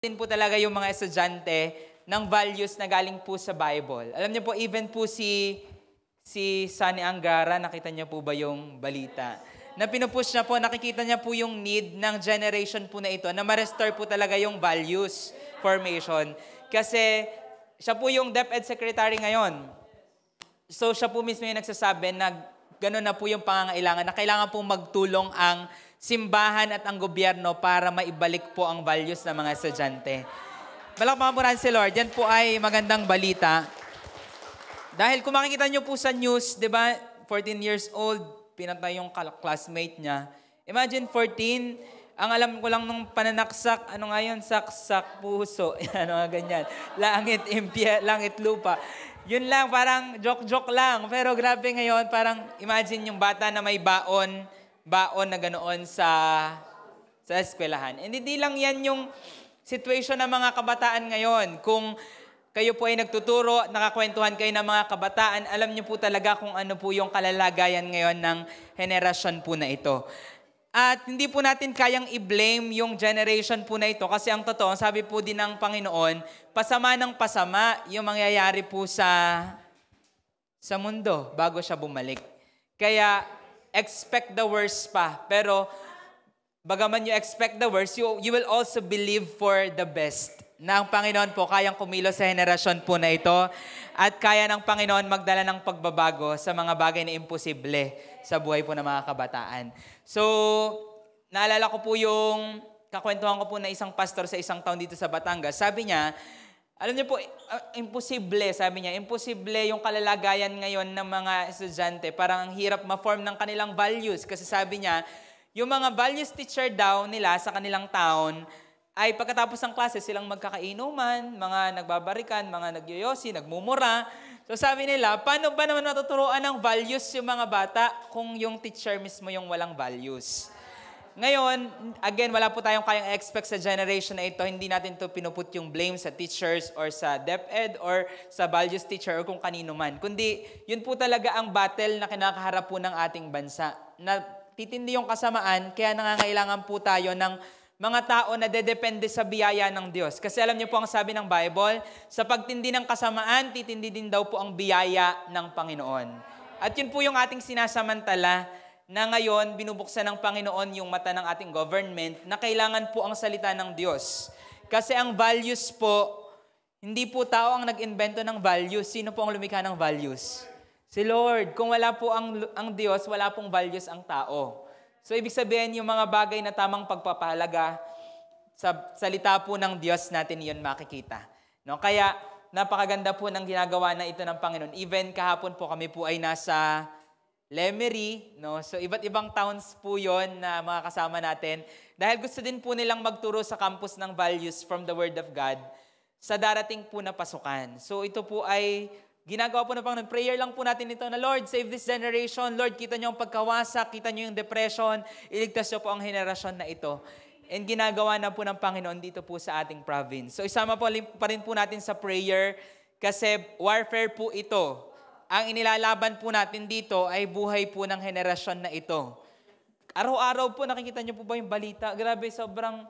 din po talaga yung mga estudyante ng values na galing po sa Bible. Alam niyo po, even po si Sunny Angara, nakita niyo po ba yung balita? Na pinupush niya po, nakikita niya po yung need ng generation po na ito na ma-restore po talaga yung values formation. Kasi siya po yung DepEd Secretary ngayon. So siya po mismo yung nagsasabi na gano'n na po yung pangangailangan, na kailangan po magtulong ang simbahan at ang gobyerno para maibalik po ang values ng mga estudyante. Palakpakan po natin si Lord. Yan po ay magandang balita. Dahil kung makikita nyo po sa news, di ba, 14 years old, pinatay yung classmate niya. Imagine 14, ang alam ko lang nung pananaksak, ano nga yun, saksak puso, ano nga ganyan, langit, impye, langit, lupa. Yun lang, parang joke-joke lang. Pero grabe ngayon, parang imagine yung bata na may baon na ganoon sa eskwelahan. And hindi lang yan yung situation ng mga kabataan ngayon. Kung kayo po ay nagtuturo, nakakwentuhan kayo ng mga kabataan, alam niyo po talaga kung ano po yung kalalagayan ngayon ng henerasyon po na ito. At hindi po natin kayang i-blame yung generation po na ito kasi ang totoo, sabi po din ng Panginoon, pasama ng pasama yung mangyayari po sa mundo bago siya bumalik. Kaya expect the worst pa. Pero bagaman you expect the worst, you will also believe for the best. Na ang Panginoon po kayang kumilos sa henerasyon po na ito at kaya ng Panginoon magdala ng pagbabago sa mga bagay na imposible sa buhay po ng mga kabataan. So, naalala ko po yung kakwentuhan ko po na isang pastor sa isang town dito sa Batangas. Sabi niya, alam niyo po, imposible, sabi niya, imposible yung kalalagayan ngayon ng mga estudyante. Parang ang hirap ma-form ng kanilang values. Kasi sabi niya, yung mga values teacher daw nila sa kanilang town, ay pagkatapos ng klase silang magkakainuman, mga nagbabarikan, mga nagyoyosi, nagmumura. So sabi nila, paano ba naman matuturuan ng values yung mga bata kung yung teacher mismo yung walang values? Ngayon, again, wala po tayong kayang expect sa generation na ito. Hindi natin ito pinuput yung blame sa teachers or sa DepEd or sa values teacher or kung kanino man. Kundi, yun po talaga ang battle na kinakaharap po ng ating bansa. Na titindi yung kasamaan, kaya nangangailangan po tayo ng mga tao na dedepende sa biyaya ng Diyos. Kasi alam niyo po ang sabi ng Bible, sa pagtindi ng kasamaan, titindi din daw po ang biyaya ng Panginoon. At yun po yung ating sinasamantala na ngayon binubuksan ng Panginoon yung mata ng ating government na kailangan po ang salita ng Diyos. Kasi ang values po, hindi po tao ang nag-invento ng values. Sino po ang lumikha ng values? Si Lord. Kung wala po ang Diyos, wala pong values ang tao. So, ibig sabihin, yung mga bagay na tamang pagpapahalaga, sa salita po ng Diyos natin yun makikita. No? Kaya, napakaganda po ng ginagawa na ito ng Panginoon. Even kahapon po kami po ay nasa Lemery, no? So, iba't ibang towns po yon na mga kasama natin. Dahil gusto din po nilang magturo sa campus ng values from the Word of God sa darating po na pasukan. So, ito po ay ginagawa po ng Panginoon. Prayer lang po natin ito na, Lord, save this generation. Lord, kita niyo ang pagkawasak, kita niyo yung depression, iligtas niyo po ang henerasyon na ito. And ginagawa na po ng Panginoon dito po sa ating province. So isama po pa rin po natin sa prayer kasi warfare po ito. Ang inilalaban po natin dito ay buhay po ng henerasyon na ito. Araw-araw po, nakikita niyo po ba yung balita? Grabe, sobrang,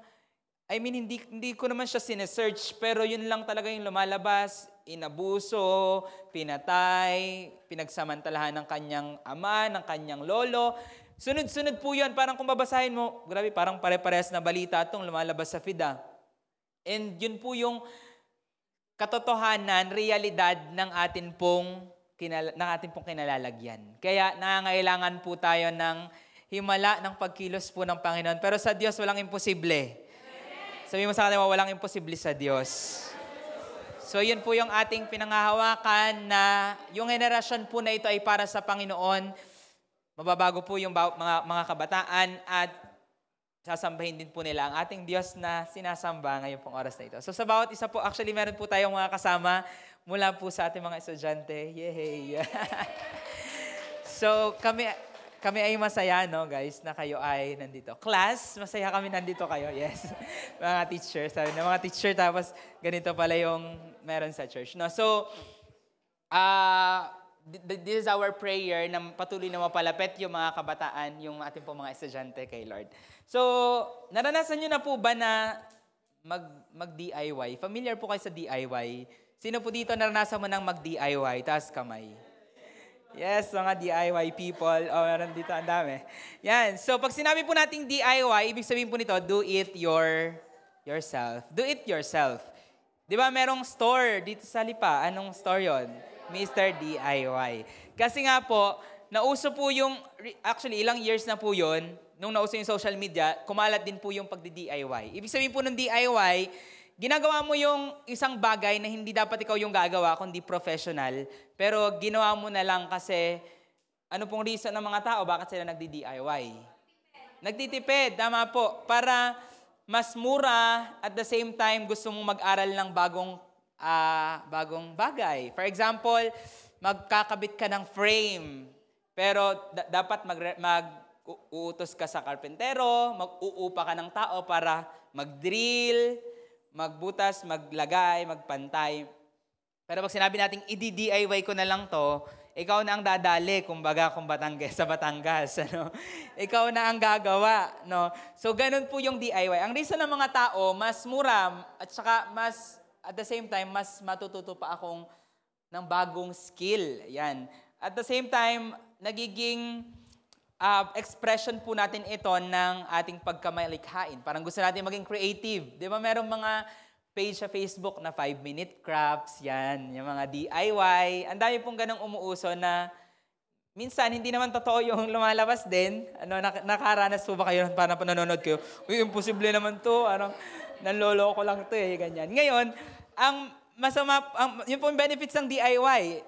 hindi ko naman siya sinesearch, pero yun lang talaga yung lumalabas. Inabuso, pinatay, pinagsamantalahan ng kanyang ama, ng kanyang lolo. Sunod-sunod po yun. Parang kung babasahin mo, grabe, parang pare-parehas na balita itong lumalabas sa FIDA. And yun po yung katotohanan, realidad ng ating pong kinalalagyan. Kaya nangangailangan po tayo ng himala ng pagkilos po ng Panginoon. Pero sa Diyos, walang imposible. Sabi mo sa kanila, walang imposible sa Diyos. So yun po yung ating pinanghahawakan na yung henerasyon po na ito ay para sa Panginoon. Mababago po yung mga kabataan at sasambahin din po nila ang ating Diyos na sinasamba ngayon pong oras na ito. So sa bawat isa po, actually meron po tayong mga kasama mula po sa ating mga estudyante. Yay! So kami ay masaya, no, guys, na kayo ay nandito. Class, masaya kami nandito kayo. Yes. Mga teacher, sabi na mga teacher, tapos ganito pala yung meron sa church. No? So, this is our prayer na patuloy na mapalapit yung mga kabataan, yung ating po mga estudyante kay Lord. So, naranasan nyo na po ba na mag-DIY? Familiar po kayo sa DIY? Sino po dito naranasan mo ng mag-DIY? Taas kamay. Yes, mga DIY people. Oh, meron dito, ang dami. Yan. So, pag sinabi po nating DIY, ibig sabihin po nito, do it yourself. Do it yourself. Di ba merong store dito sa Lipa? Anong store yon? Mr. DIY. Kasi nga po, nauso po yung, actually ilang years na po yun, nung nauso yung social media, kumalat din po yung pagdi-DIY. Ibig sabihin po ng DIY, ginagawa mo yung isang bagay na hindi dapat ikaw yung gagawa, kundi professional, pero ginawa mo na lang kasi, ano pong reason ng mga tao, bakit sila nagdi-DIY? Nagtitipid, tama po, para mas mura, at the same time, gusto mong mag-aral ng bagong bagay. For example, magkakabit ka ng frame, pero dapat mag-uutos ka sa karpentero, mag-uupa ka ng tao para mag-drill, magbutas, maglagay, magpantay. Pero pag sinabi nating i-DIY ko na lang to, ikaw na ang dadali, kumbaga kung sa Batangas. Ano? Ikaw na ang gagawa. No? So, ganun po yung DIY. Ang reason ng mga tao, mas mura at saka mas, at the same time, mas matututo pa akong ng bagong skill. Yan. At the same time, nagiging expression po natin ito ng ating pagkamalikhain. Parang gusto natin maging creative. Di ba merong mga page sa Facebook na 5-minute crafts, yan, yung mga DIY. Ang dami pong ganang umuuso na minsan hindi naman totoo yung lumalabas din. Ano, nakaranas po ba kayo para nanonood kayo? Uy, imposible naman to. Ano, nanloloko lang to eh, ganyan. Ngayon, ang yun po yung benefits ng DIY.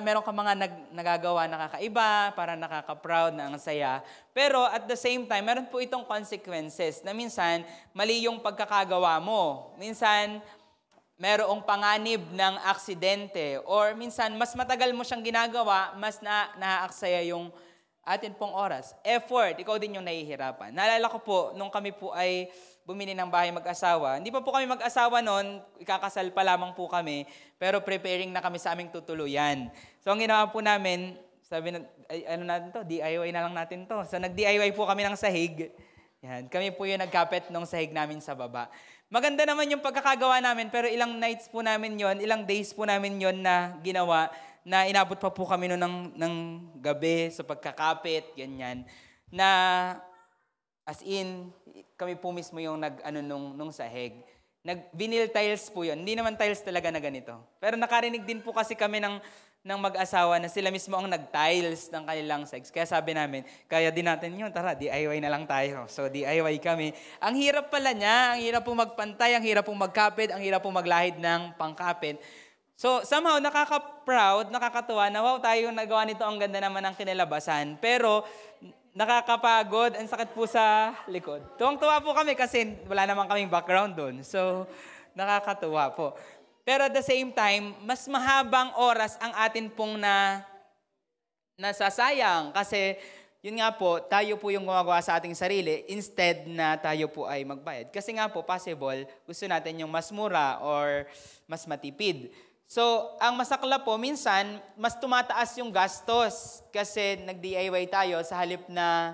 Meron ka mga nagagawa nakakaiba, para nakaka-proud, na ang saya. Pero at the same time, meron po itong consequences na minsan, mali yung pagkakagawa mo. Minsan, merong panganib ng aksidente. Or minsan, mas matagal mo siyang ginagawa, mas naaaksaya yung atin pong oras. Effort, ikaw din yung nahihirapan. Naalala ko po, nung kami po ay bumili ng bahay mag-asawa. Hindi pa po kami mag-asawa noon, ikakasal pa lamang po kami, pero preparing na kami sa aming tutuluyan. So ang ginawa po namin, sabi na, ano natin to, DIY na lang natin to. So nag-DIY po kami ng sahig. Yan. Kami po yung nagkapit ng sahig namin sa baba. Maganda naman yung pagkakagawa namin, pero ilang nights po namin yon, ilang days po namin yon na ginawa, na inabot pa po kami noon ng gabi sa pagkakapit, ganyan, na as in, kami po mismo yung nung sahig. Vinyl tiles po yun. Hindi naman tiles talaga na ganito. Pero nakarinig din po kasi kami ng mag-asawa na sila mismo ang nag-tiles ng kanilang sex. Kaya sabi namin, kaya din natin yun, tara, DIY na lang tayo. So DIY kami. Ang hirap pala niya, ang hirap po magpantay, ang hirap po magkapit, ang hirap po maglahid ng pangkapit. So somehow, nakaka-proud, nakakatuwa na wow, tayo yung nagawa nito, ang ganda naman ng kinalabasan. Pero nakakapagod, ang sakit po sa likod. Tuwang-tuwa po kami kasi wala naman kaming background doon. So, nakakatuwa po. Pero at the same time, mas mahabang oras ang atin pong nasasayang. Kasi, yun nga po, tayo po yung gumagawa sa ating sarili instead na tayo po ay magbayad. Kasi nga po, possible, gusto natin yung mas mura or mas matipid. So, ang masakla po, minsan, mas tumataas yung gastos kasi nag-DIY tayo sa halip na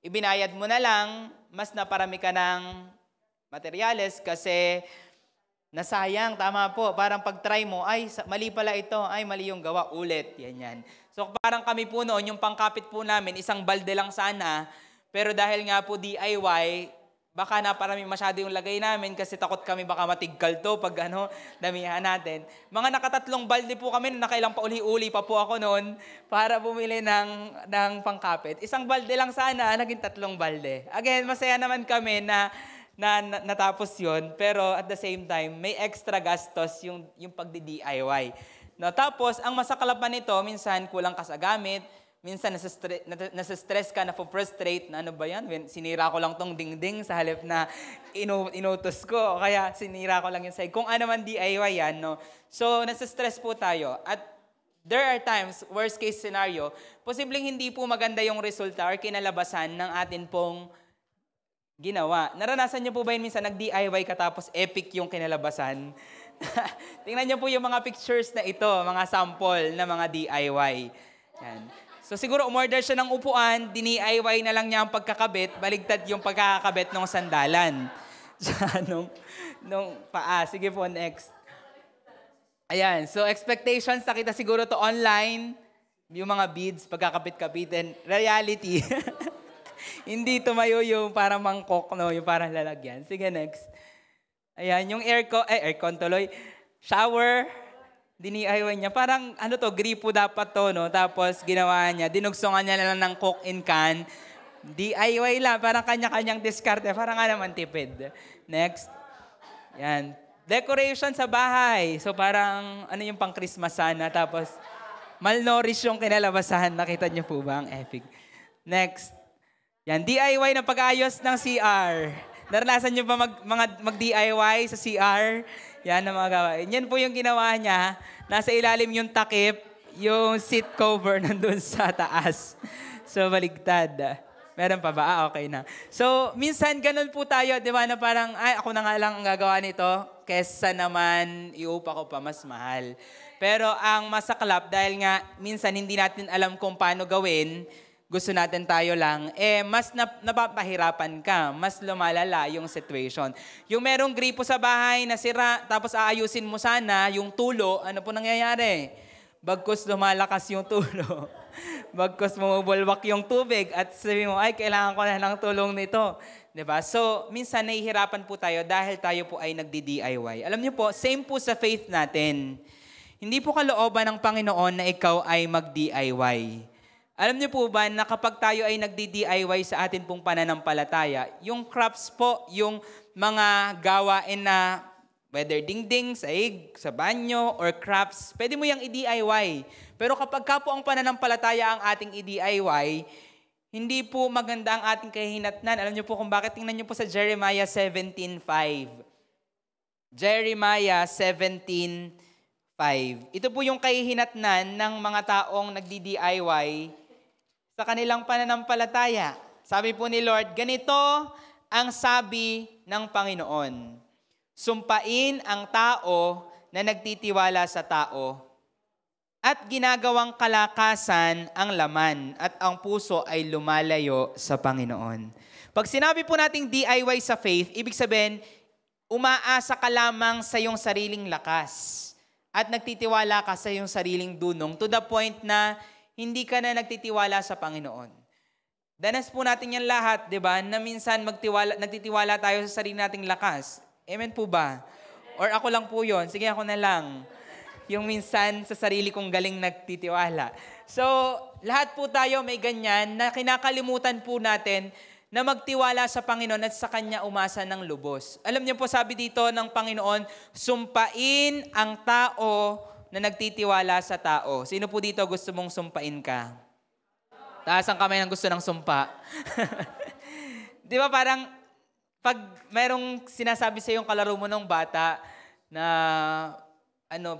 ibinayad mo na lang, mas naparami ka ng materyales kasi nasayang, tama po. Parang pag-try mo, ay, mali pala ito, ay, mali yung gawa, ulit, yan. So, parang kami po noon, yung pangkapit po namin, isang balde lang sana, pero dahil nga po DIY, baka naparami masyado yung lagay namin kasi takot kami baka matigkal to pag damihan natin. Mga nakatatlong balde po kami, nakailang pa uli-uli pa po ako noon para bumili ng pangkapit. Isang balde lang sana, naging 3 balde. Again, masaya naman kami na natapos yon, pero at the same time, may extra gastos yung pagdi-DIY. No, tapos, ang masaklap pa nito, minsan kulang ka sa gamit, minsan nasa-stress ka, na-frustrate, na ano ba yan? Sinira ko lang tong dingding sa halip na inutos ko. Kaya sinira ko lang yung side. Kung ano man DIY yan, no? So, nasa-stress po tayo. At there are times, worst case scenario, posibleng hindi po maganda yung resulta or kinalabasan ng atin pong ginawa. Naranasan niyo po ba yun minsan nag-DIY ka tapos epic yung kinalabasan? Tingnan niyo po yung mga pictures na ito, mga sample na mga DIY. Yan. So siguro umorder siya ng upuan, dini-DIY na lang niya ang pagkakabit, baligtad yung pagkakabit ng sandalan. nung paa. Sige po, next. Ayan, so expectations, nakita siguro to online, yung mga beads, pagkakapit-kapitin. Reality, hindi tumayo yung parang mangkok, no? Yung parang lalagyan. Sige, next. Ayan, yung aircon tuloy. Shower, DIY niya. Parang, gripo dapat to, no? Tapos, ginawa niya, dinugsongan niya lang ng coke in can. DIY lang, parang kanya-kanyang diskarte. Parang nga naman tipid. Next. Yan. Decoration sa bahay. So parang, yung pang Christmas sana. Tapos, malnourished yung kinalabasan. Nakita niyo po ba ang epic? Next. Yan, DIY na pag-ayos ng CR. Naranasan niyo ba mag-DIY sa CR? Yan ang mga gawain. Yan po yung ginawa niya. Nasa ilalim yung takip, yung seat cover nandun sa taas. So, baligtad. Meron pa ba? Okay na. So, minsan ganun po tayo, di ba, na parang, ako na nga lang ang gagawa nito, kesa naman iupa ko pa mas mahal. Pero ang masaklap, dahil nga minsan hindi natin alam kung paano gawin, gusto natin tayo lang, mas napapahirapan ka, mas lumalala yung situation. Yung merong gripo sa bahay na sira, tapos aayusin mo sana yung tulo, ano po nangyayari? Bagkus lumalakas yung tulo. Bagkus bumubulwak yung tubig at sabi mo, kailangan ko na ng tulong nito. Diba? So, minsan nahihirapan po tayo dahil tayo po ay nagdi-DIY. Alam niyo po, same po sa faith natin. Hindi po kalooban ng Panginoon na ikaw ay mag-DIY. Alam niyo po ba na kapag tayo ay nagdi-DIY sa atin pong pananampalataya, yung crafts po, yung mga gawain na whether dingding, saig, sa banyo, or crafts, pwede mo yung i-DIY. Pero kapag ka po ang pananampalataya ang ating i-DIY, hindi po maganda ang ating kahinatnan. Alam niyo po kung bakit? Tingnan niyo po sa Jeremiah 17:5. Jeremiah 17:5. Ito po yung kahinatnan ng mga taong nagdi-DIY sa kanilang pananampalataya. Sabi po ni Lord, ganito ang sabi ng Panginoon. Sumpain ang tao na nagtitiwala sa tao at ginagawang kalakasan ang laman at ang puso ay lumalayo sa Panginoon. Pag sinabi po nating DIY sa faith, ibig sabihin, umaasa ka lamang sa iyong sariling lakas at nagtitiwala ka sa iyong sariling dunong to the point na hindi ka na nagtitiwala sa Panginoon. Danas po natin yan lahat, di ba? Na minsan nagtitiwala tayo sa sarili nating lakas. Amen po ba? Or ako lang po yun. Sige, ako na lang. Yung minsan sa sarili kong galing nagtitiwala. So, lahat po tayo may ganyan na kinakalimutan po natin na magtiwala sa Panginoon at sa Kanya umasa ng lubos. Alam niyo po, sabi dito ng Panginoon, sumpain ang tao na nagtitiwala sa tao. Sino po dito gusto mong sumpain ka? Taas ang kamay ng gusto ng sumpa. Di ba parang pag merong sinasabi sa yung kalaro mo ng bata na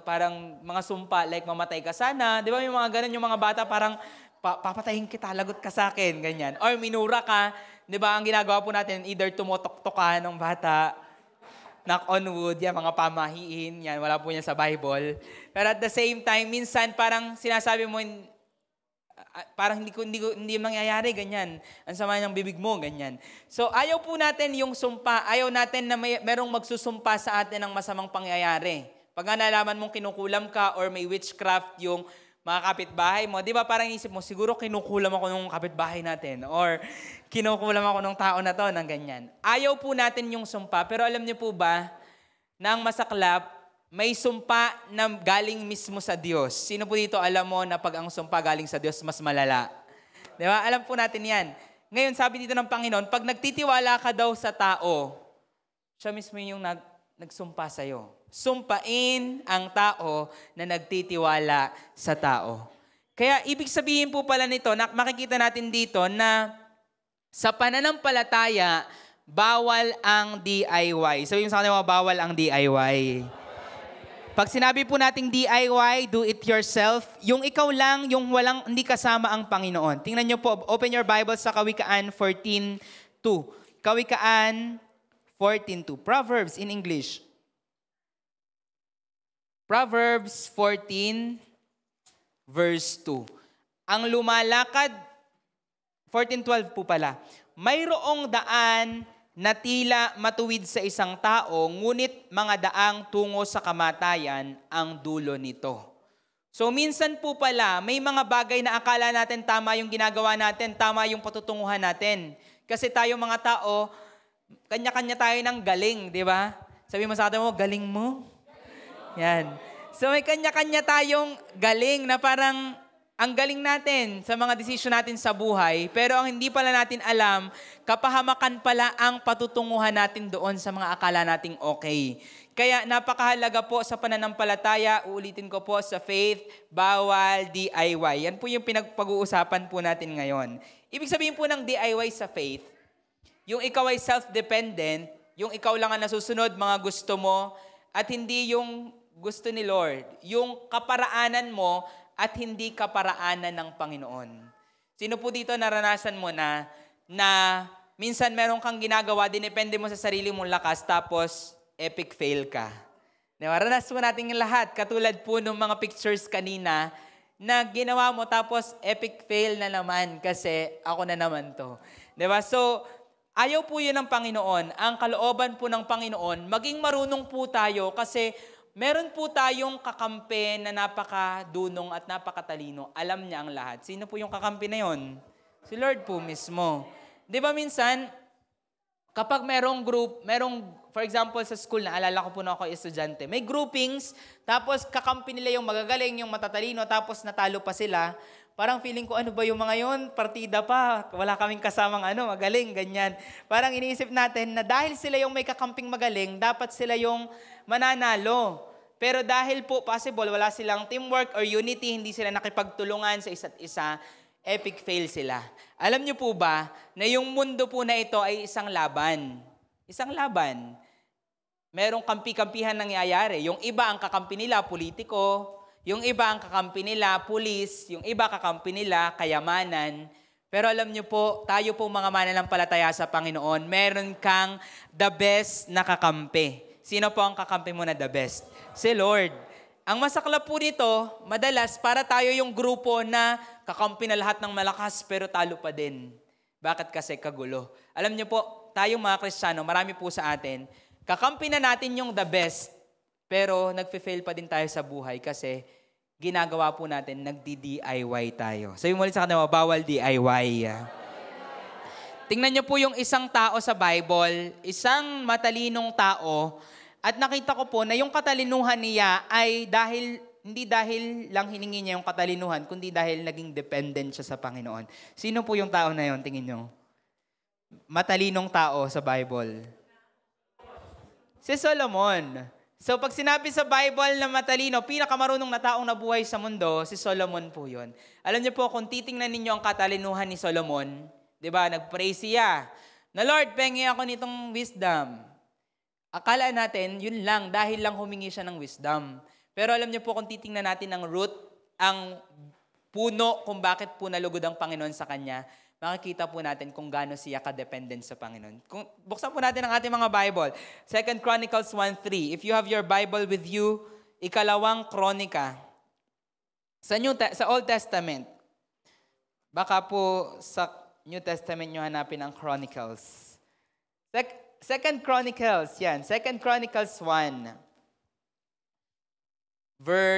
parang mga sumpa, like mamatay ka sana. Di ba yung mga ganun, yung mga bata parang papatayin kita, lagot ka sa akin, ganyan. Or minura ka, di ba ang ginagawa po natin, either tumotoktokan ng bata, knock on wood, yan, mga pamahiin, yan, wala po yan sa Bible. Pero at the same time, minsan parang sinasabi mo, parang hindi mangyayari, ganyan. Ang sama ng bibig mo, ganyan. So, ayaw po natin yung sumpa. Ayaw natin na merong magsusumpa sa atin ng masamang pangyayari. Pag nalaman mong kinukulam ka or may witchcraft yung mga kapitbahay mo, di ba parang isip mo, siguro kinukulam ako ng kapitbahay natin or kinukulam ako ng tao na to, ng ganyan. Ayaw po natin yung sumpa. Pero alam niyo po ba, na ang masaklap, may sumpa na galing mismo sa Diyos. Sino po dito alam mo na pag ang sumpa galing sa Diyos, mas malala? Di ba? Alam po natin yan. Ngayon, sabi dito ng Panginoon, pag nagtitiwala ka daw sa tao, siya mismo yung nagsumpa sa'yo. Sumpain ang tao na nagtitiwala sa tao. Kaya ibig sabihin po pala nito, makikita natin dito na sa pananampalataya, bawal ang DIY. Sabihin sa kanila, bawal ang DIY. Pag sinabi po nating DIY, do it yourself, yung ikaw lang, yung hindi kasama ang Panginoon. Tingnan nyo po, open your Bible sa Kawikaan 14:2. Kawikaan 14:2. Proverbs in English. Proverbs 14, verse 2. Ang lumalakad, 14:12 po pala, mayroong daan na tila matuwid sa isang tao, ngunit mga daang tungo sa kamatayan ang dulo nito. So minsan po pala, may mga bagay na akala natin tama yung ginagawa natin, tama yung patutunguhan natin. Kasi tayo mga tao, kanya-kanya tayo ng galing, di ba? Sabi mo sa atin mo, galing mo? Yan. So may kanya-kanya tayong galing na parang ang galing natin sa mga desisyon natin sa buhay, pero ang hindi pala natin alam, kapahamakan pala ang patutunguhan natin doon sa mga akala nating okay. Kaya napakahalaga po sa pananampalataya, uulitin ko po, sa faith, bawal DIY. Yan po yung pinagpag-uusapan po natin ngayon. Ibig sabihin po ng DIY sa faith, yung ikaw ay self-dependent, yung ikaw lang ang nasusunod, mga gusto mo, at hindi yung gusto ni Lord. Yung kaparaanan mo at hindi kaparaanan ng Panginoon. Sino po dito naranasan mo na minsan meron kang ginagawa, dinepende mo sa sarili mong lakas, tapos epic fail ka. Naranas mo natin yung lahat, katulad po ng mga pictures kanina, na ginawa mo tapos epic fail na naman kasi ako na naman to. Diba? So, ayaw po yun ng Panginoon. Ang kalooban po ng Panginoon, maging marunong po tayo kasi meron po tayong kakampi na napakadunong at napakatalino. Alam niya ang lahat. Sino po yung kakampi na yon? Si Lord po mismo. Di ba minsan, kapag for example sa school, naalala ko po na ako estudyante, may groupings, tapos kakampi nila yung magagaling, yung matatalino, tapos natalo pa sila. Parang feeling ko, ano ba yung mga yon? Partida pa. Wala kaming kasamang magaling, ganyan. Parang iniisip natin na dahil sila yung may kakamping magaling, dapat sila yung mananalo. Pero dahil po possible, wala silang teamwork or unity, hindi sila nakipagtulungan sa isa't isa, epic fail sila. Alam niyo po ba na yung mundo po na ito ay isang laban? Isang laban. Merong kampi-kampihan nangyayari. Yung iba ang kakampi nila, politiko. Yung iba ang kakampi nila, pulis. Yung iba kakampi nila, kayamanan. Pero alam niyo po, tayo po mga mananampalataya sa Panginoon, meron kang the best na kakampi. Sino po ang kakampi mo na the best? Si Lord. Ang masaklap po nito, madalas para tayo yung grupo na kakampi na lahat ng malakas pero talo pa din. Bakit? Kasi kagulo. Alam niyo po, tayong mga Kristiyano, marami po sa atin, kakampi na natin yung the best pero nagfe-fail pa din tayo sa buhay kasi ginagawa po natin, nagdi-DIY tayo. Sabi mo ulit sa kanila, bawal DIY. Tingnan niyo po yung isang tao sa Bible, isang matalinong tao, at nakita ko po na yung katalinuhan niya ay hindi dahil lang hiningi niya yung katalinuhan, kundi dahil naging dependent siya sa Panginoon. Sino po yung tao na yon, tingin niyo? Matalinong tao sa Bible. Si Solomon. So pag sinabi sa Bible na matalino, pinakamarunong na taong nabuhay sa mundo, si Solomon po yun. Alam niyo po, kung titingnan ninyo ang katalinuhan ni Solomon, di ba, nag-pray siya, na Lord, pengi ako nitong wisdom. Akala natin, yun lang, dahil lang humingi siya ng wisdom. Pero alam niyo po, kung titingnan natin ang root, ang puno kung bakit po nalugod ang Panginoon sa kanya, makikita po natin kung gaano siya ka-dependent sa Panginoon. Buksan po natin ang ating mga Bible. 2 Chronicles 1:3. If you have your Bible with you, ikalawang kronika. Sa Old Testament. Baka po sa New Testament nyo hanapin ang Chronicles. 2 Chronicles, yan. 2 Chronicles 1.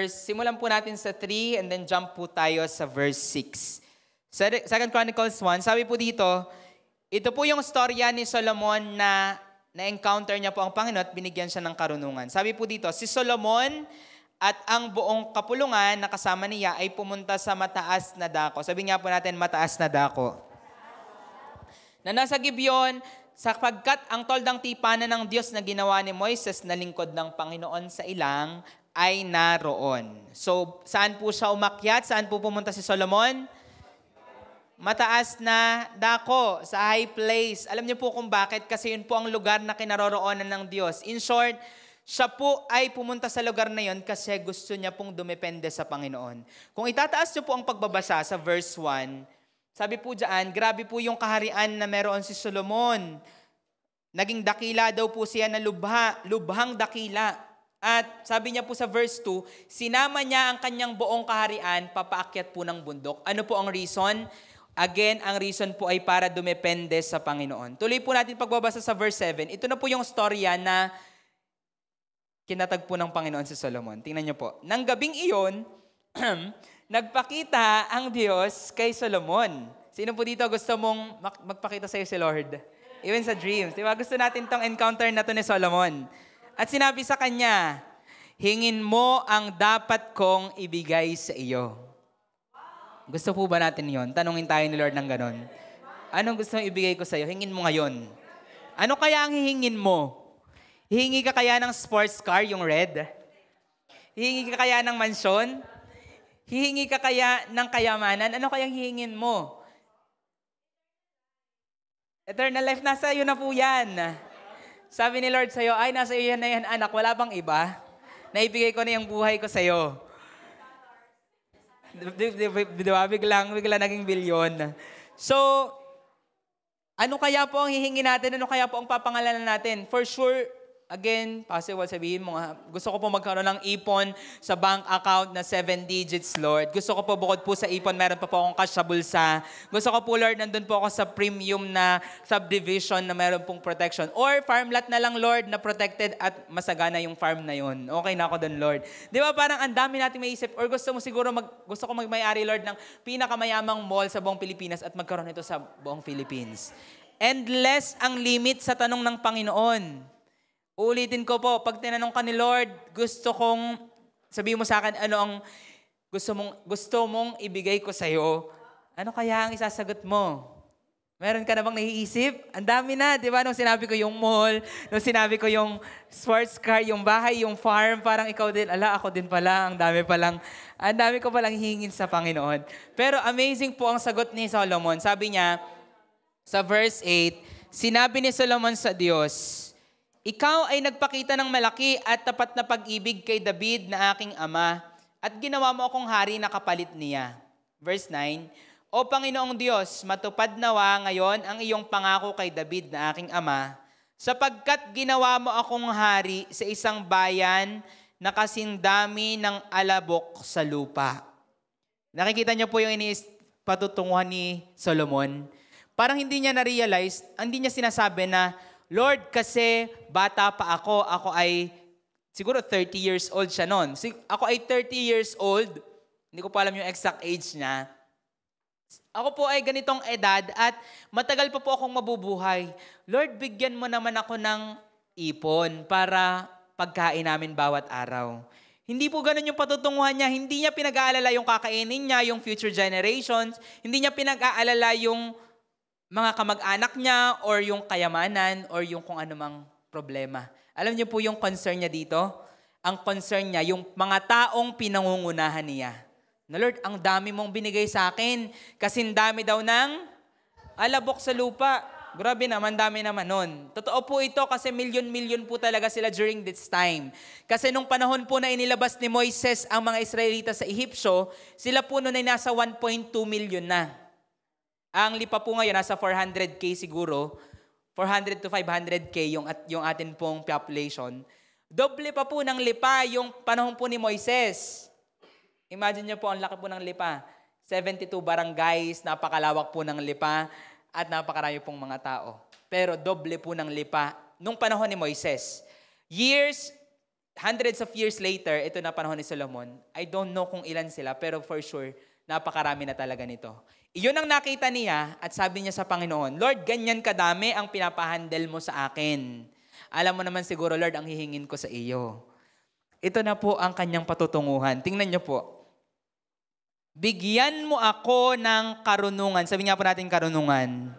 Simulan po natin sa 3 and then jump po tayo sa verse 6. 2 Chronicles 1, sabi po dito, ito po yung storya ni Solomon na na-encounter niya po ang Panginoon at binigyan siya ng karunungan. Sabi po dito, si Solomon at ang buong kapulungan na kasama niya ay pumunta sa mataas na dako. Sabi nga po natin, mataas na dako. Na nasa Gibeon, sapagkat ang toldang tipanan ng Diyos na ginawa ni Moises na lingkod ng Panginoon sa ilang ay naroon. So, saan po siya umakyat? Saan po pumunta si Solomon? Mataas na dako, sa high place. Alam niyo po kung bakit? Kasi yun po ang lugar na kinaroroonan ng Diyos. In short, siya po ay pumunta sa lugar na yun kasi gusto niya pong dumepende sa Panginoon. Kung itataas niyo po ang pagbabasa sa verse 1, sabi po dyan, grabe po yung kaharian na meron si Solomon. Naging dakila daw po siya na lubhang dakila. At sabi niya po sa verse 2, sinama niya ang kanyang buong kaharian, papaakyat po ng bundok. Ano po ang reason? Again, ang reason po ay para dumepende sa Panginoon. Tuloy po natin pagbabasa sa verse 7. Ito na po yung storya na kinatagpo ng Panginoon si Solomon. Tingnan niyo po. Nang gabing iyon, nagpakita ang Diyos kay Solomon. Sino po dito gusto mong magpakita sa iyo si Lord? Even sa dreams. Diba? Gusto natin tong encounter na to ni Solomon. At sinabi sa kanya, hingin mo ang dapat kong ibigay sa iyo. Gusto po ba natin yon? Tanungin tayo ni Lord ng ganon. Anong gusto mong ibigay ko sa iyo? Hingin mo ngayon. Ano kaya ang hihingin mo? Hihingi ka kaya ng sports car, yung red? Hihingi ka kaya ng mansyon? Hihingi ka kaya ng kayamanan? Ano kayang hihingin mo? Eternal life, nasa iyo na po yan. Sabi ni Lord sa'yo, ay, nasa iyo na yan, anak. Wala bang iba? Naibigay ko na yung buhay ko sa'yo. Diba? Bigla naging bilyon. So, ano kaya po ang hihingi natin? Ano kaya po ang papangalanan natin? For sure, again, possible sabihin mo, gusto ko po magkaroon ng ipon sa bank account na 7 digits, Lord. Gusto ko po bukod po sa ipon, meron pa po akong cash sa bulsa. Gusto ko po, Lord, nandun po ako sa premium na subdivision na meron pong protection. Or farm lot na lang, Lord, na protected at masagana yung farm na yun. Okay na ako dun, Lord. Di ba parang ang dami natin may isip? Or gusto mo siguro, gusto ko magmayari, Lord, ng pinakamayamang mall sa buong Pilipinas at magkaroon ito sa buong Philippines. Endless ang limit sa tanong ng Panginoon. Uulitin ko po, pag tinanong ka ni Lord, sabihin mo sa akin, ano ang gusto mong ibigay ko sa'yo, ano kaya ang isasagot mo? Meron ka na bang naiisip? Ang dami na, di ba? Nung sinabi ko yung mall, nung sinabi ko yung sports car, yung bahay, yung farm, parang ikaw din, ako din pala, ang dami ko palang hingin sa Panginoon. Pero amazing po ang sagot ni Solomon. Sabi niya, sa verse 8, sinabi ni Solomon sa Diyos, ikaw ay nagpakita ng malaki at tapat na pag-ibig kay David na aking ama at ginawa mo akong hari na kapalit niya. Verse 9, O Panginoong Diyos, matupad nawa ngayon ang iyong pangako kay David na aking ama, sapagkat ginawa mo akong hari sa isang bayan na kasing dami ng alabok sa lupa. Nakikita niyo po yung patutunguhan ni Solomon. Parang hindi niya na-realize, hindi niya sinasabi na, Lord, kasi bata pa ako ay siguro 30 years old siya noon. Ako ay 30 years old, hindi ko pa alam yung exact age niya. Ako po ay ganitong edad at matagal pa po akong mabubuhay. Lord, bigyan mo naman ako ng ipon para pagkain namin bawat araw. Hindi po ganun yung patutunguhan niya. Hindi niya pinag-aalala yung kakainin niya, yung future generations. Hindi niya pinag-aalala yung mga kamag-anak niya or yung kayamanan or yung kung anumang problema. Alam niyo po yung concern niya dito? Ang concern niya, yung mga taong pinangungunahan niya. Na Lord, ang dami mong binigay sa akin. Kasing dami daw ng alabok sa lupa. Grabe naman, dami naman nun. Totoo po ito kasi milyon-milyon po talaga sila during this time. Kasi nung panahon po na inilabas ni Moises ang mga Israelita sa Ehipsyo, sila po noon ay nasa 1.2 million na. Ang lipa po ngayon, nasa 400K siguro, 400 to 500K yung atin pong population. Doble pa po ng lipa yung panahon po ni Moises. Imagine niyo po, ang laki po ng lipa. 72 barangays, napakalawak po ng lipa, at napakarami pong mga tao. Pero doble po ng lipa nung panahon ni Moises. Hundreds of years later, ito na panahon ni Solomon. I don't know kung ilan sila, pero for sure, napakarami na talaga nito. Iyon ang nakita niya at sabi niya sa Panginoon, Lord, ganyan kadami ang pinapahandle mo sa akin. Alam mo naman siguro, Lord, ang hihingin ko sa iyo. Ito na po ang kanyang patutunguhan. Tingnan niyo po. Bigyan mo ako ng karunungan. Sabi nga po natin karunungan.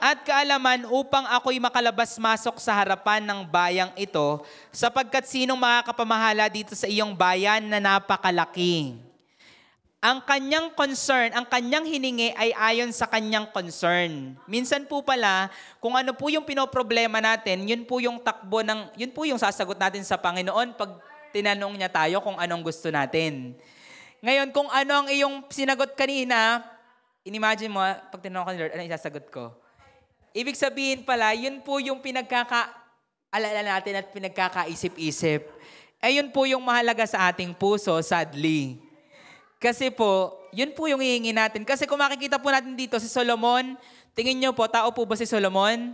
At kaalaman upang ako'y makalabas-masok sa harapan ng bayang ito, sapagkat sinong makakapamahala dito sa iyong bayan na napakalaki. Ang kanyang concern, ang kanyang hiningi ay ayon sa kanyang concern. Minsan po pala, kung ano po yung pinoproblema natin, yun po yung takbo yun po yung sasagot natin sa Panginoon pag tinanong niya tayo kung anong gusto natin. Ngayon, kung ano ang iyong sinagot kanina, inimagine mo, pag tinanong ka ni Lord, ano isasagot ko? Ibig sabihin pala, yun po yung pinagkakaalala natin at pinagkakaisip-isip. Ayun po yung mahalaga sa ating puso, sadly. Kasi po, yun po yung hihingi natin. Kasi kung makikita po natin dito si Solomon, tingin nyo po, tao po ba si Solomon?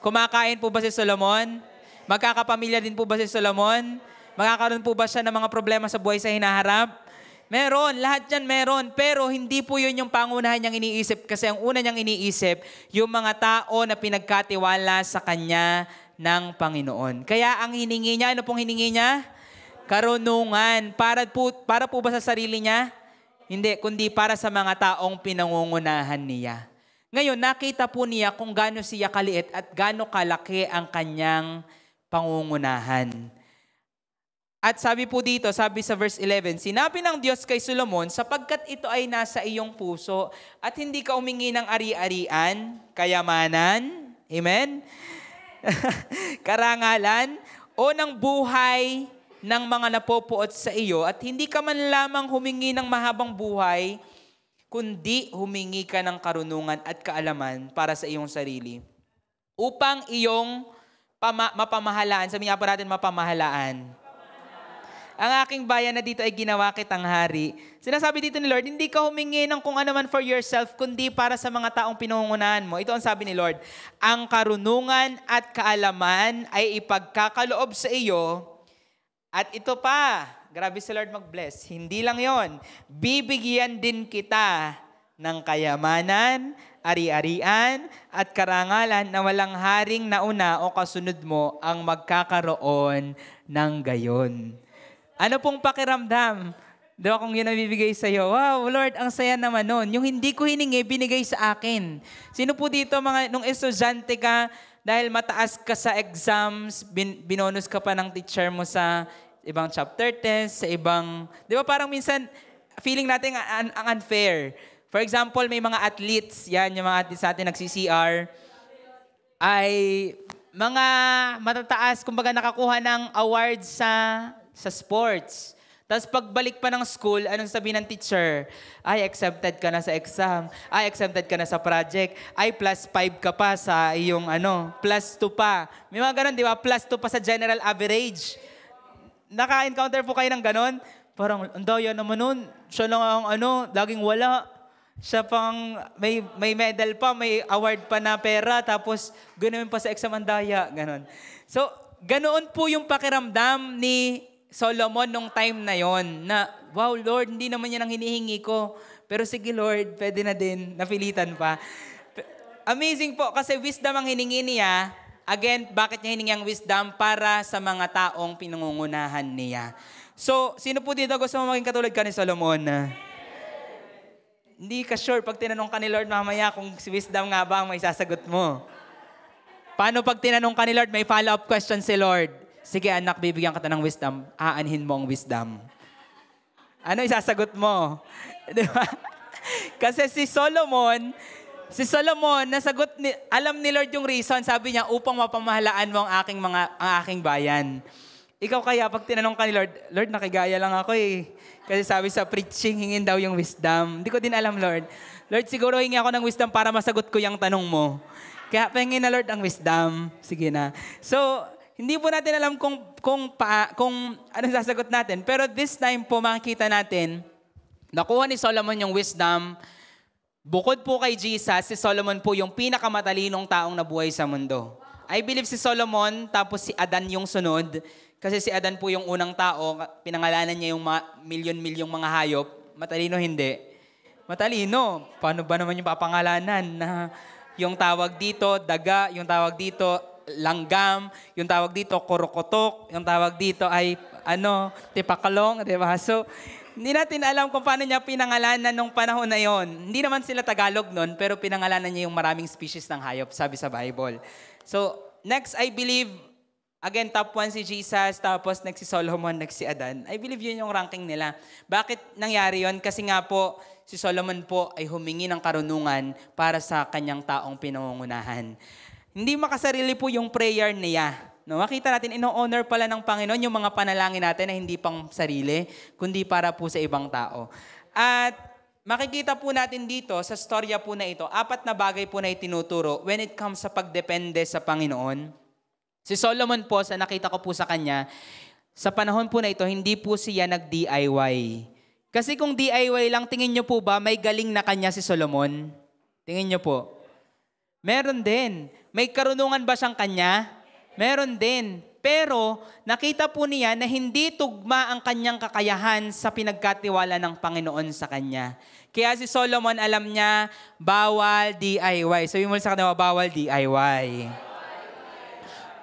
Kumakain po ba si Solomon? Magkakapamilya din po ba si Solomon? Magkakaroon po ba siya ng mga problema sa buhay sa hinaharap? Meron, lahat yan meron. Pero hindi po yun yung pangunahan niyang iniisip. Kasi ang una niyang iniisip, yung mga tao na pinagkatiwala sa kanya ng Panginoon. Kaya ang hiningi niya, ano pong hiningi niya? Karunungan. Para po ba sa sarili niya? Hindi, kundi para sa mga taong pinangungunahan niya. Ngayon, nakita po niya kung gaano siya kaliit at gaano kalaki ang kanyang pangungunahan. At sabi po dito, sabi sa verse 11, sinabi ng Diyos kay Solomon, sapagkat ito ay nasa iyong puso at hindi ka umingi ng ari-arian, kayamanan, amen? Karangalan, o ng buhay ng mga napopuot sa iyo at hindi ka man lamang humingi ng mahabang buhay, kundi humingi ka ng karunungan at kaalaman para sa iyong sarili. Upang iyong mapamahalaan, sabi nga po natin mapamahalaan. Ang aking bayan na dito ay ginawa kitang hari. Sinasabi dito ni Lord, hindi ka humingi ng kung ano man for yourself, kundi para sa mga taong pinungunahan mo. Ito ang sabi ni Lord, ang karunungan at kaalaman ay ipagkakaloob sa iyo. At ito pa, grabe si Lord mag-bless. Hindi lang yon, bibigyan din kita ng kayamanan, ari-arian, at karangalan na walang haring nauna o kasunod mo ang magkakaroon ng gayon. Ano pong pakiramdam? Diba kung yun ang bibigay sa'yo, wow, Lord, ang saya naman nun. Yung hindi ko hiningi, binigay sa akin. Sino po dito, nung estudyante ka, dahil mataas ka sa exams, binonus ka pa ng teacher mo sa ibang chapter test, sa ibang, di ba parang minsan, feeling natin ang unfair. For example, may mga athletes, yan, yung mga athletes natin nag-CCR, ay mga matataas, kumbaga nakakuha ng awards sa sports. Tapos pagbalik pa ng school, anong sabi ng teacher? Ay, accepted ka na sa exam. Ay, accepted ka na sa project. Ay, +5 ka pa sa iyong +2 pa. May mga ganun, di ba? +2 pa sa general average. Naka-encounter po kayo ng ganun? Parang, ang daya naman nun. Siya lang ang laging wala. Siya pang, may medal pa, may award pa na pera, tapos ganoon pa sa exam, ang daya. Ganun. So, ganoon po yung pakiramdam ni Solomon nung time na yon na, wow, Lord, hindi naman yan ang hinihingi ko. Pero sige, Lord, pwede na din, napilitan pa. Amazing po, kasi wisdom ang hiningi niya. Again, bakit niya hiningi ang wisdom? Para sa mga taong pinangungunahan niya. So, sino po dito gusto mo maging katulad ka ni Solomon? Hindi ka sure pag tinanong ka ni Lord mamaya kung si wisdom nga ba ang may sasagot mo. Paano pag tinanong ka ni Lord, may follow-up question si Lord? Sige anak, bibigyan kita ng wisdom. Aanhin mo ang wisdom. Ano isasagot mo? Diba? Kasi si Solomon, alam ni Lord yung reason. Sabi niya, upang mapamahalaan mo ang aking bayan. Ikaw kaya, pag tinanong ka ni Lord, Lord, nakigaya lang ako eh. Kasi sabi sa preaching, hingin daw yung wisdom. Hindi ko din alam, Lord. Lord, siguro hingi ako ng wisdom para masagot ko yung tanong mo. Kaya pahingin na Lord ang wisdom. Sige na. So, hindi po natin alam kung ano sasagot natin. Pero this time po makikita natin, nakuha ni Solomon yung wisdom. Bukod po kay Jesus, si Solomon po yung pinakamatalinong taong nabuhay sa mundo. I believe si Solomon, tapos si Adan yung sunod. Kasi si Adan po yung unang tao, pinangalanan niya yung milyon-milyong mga hayop. Matalino hindi. Matalino. Paano ba naman yung papangalanan na yung tawag dito, daga, yung tawag dito, langgam, yung tawag dito, kurokotok, yung tawag dito ay, tipakalong, di ba? So, hindi natin alam kung paano niya pinangalanan nung panahon na yon. Hindi naman sila Tagalog nun, pero pinangalanan niya yung maraming species ng hayop, sabi sa Bible. So, next, I believe, again, top 1 si Jesus, tapos next si Solomon, next si Adan. I believe yun yung ranking nila. Bakit nangyari yon? Kasi nga po, si Solomon po ay humingi ng karunungan para sa kanyang taong pinangungunahan. Hindi makasarili po yung prayer niya. No, makita natin, ino-honor pala ng Panginoon yung mga panalangin natin na hindi pang sarili, kundi para po sa ibang tao. At makikita po natin dito, sa storya po na ito, 4 na bagay po na itinuturo when it comes sa pagdepende sa Panginoon. Si Solomon po, sa nakita ko po sa kanya, sa panahon po na ito, hindi po siya nag-DIY. Kasi kung DIY lang, tingin nyo po ba may galing na kanya si Solomon? Tingin nyo po. Meron din. May karunungan ba siyang kanya? Meron din. Pero nakita po niya na hindi tugma ang kanyang kakayahan sa pinagkatiwala ng Panginoon sa kanya. Kaya si Solomon alam niya, bawal DIY. Sabi mo sa kanila, bawal DIY.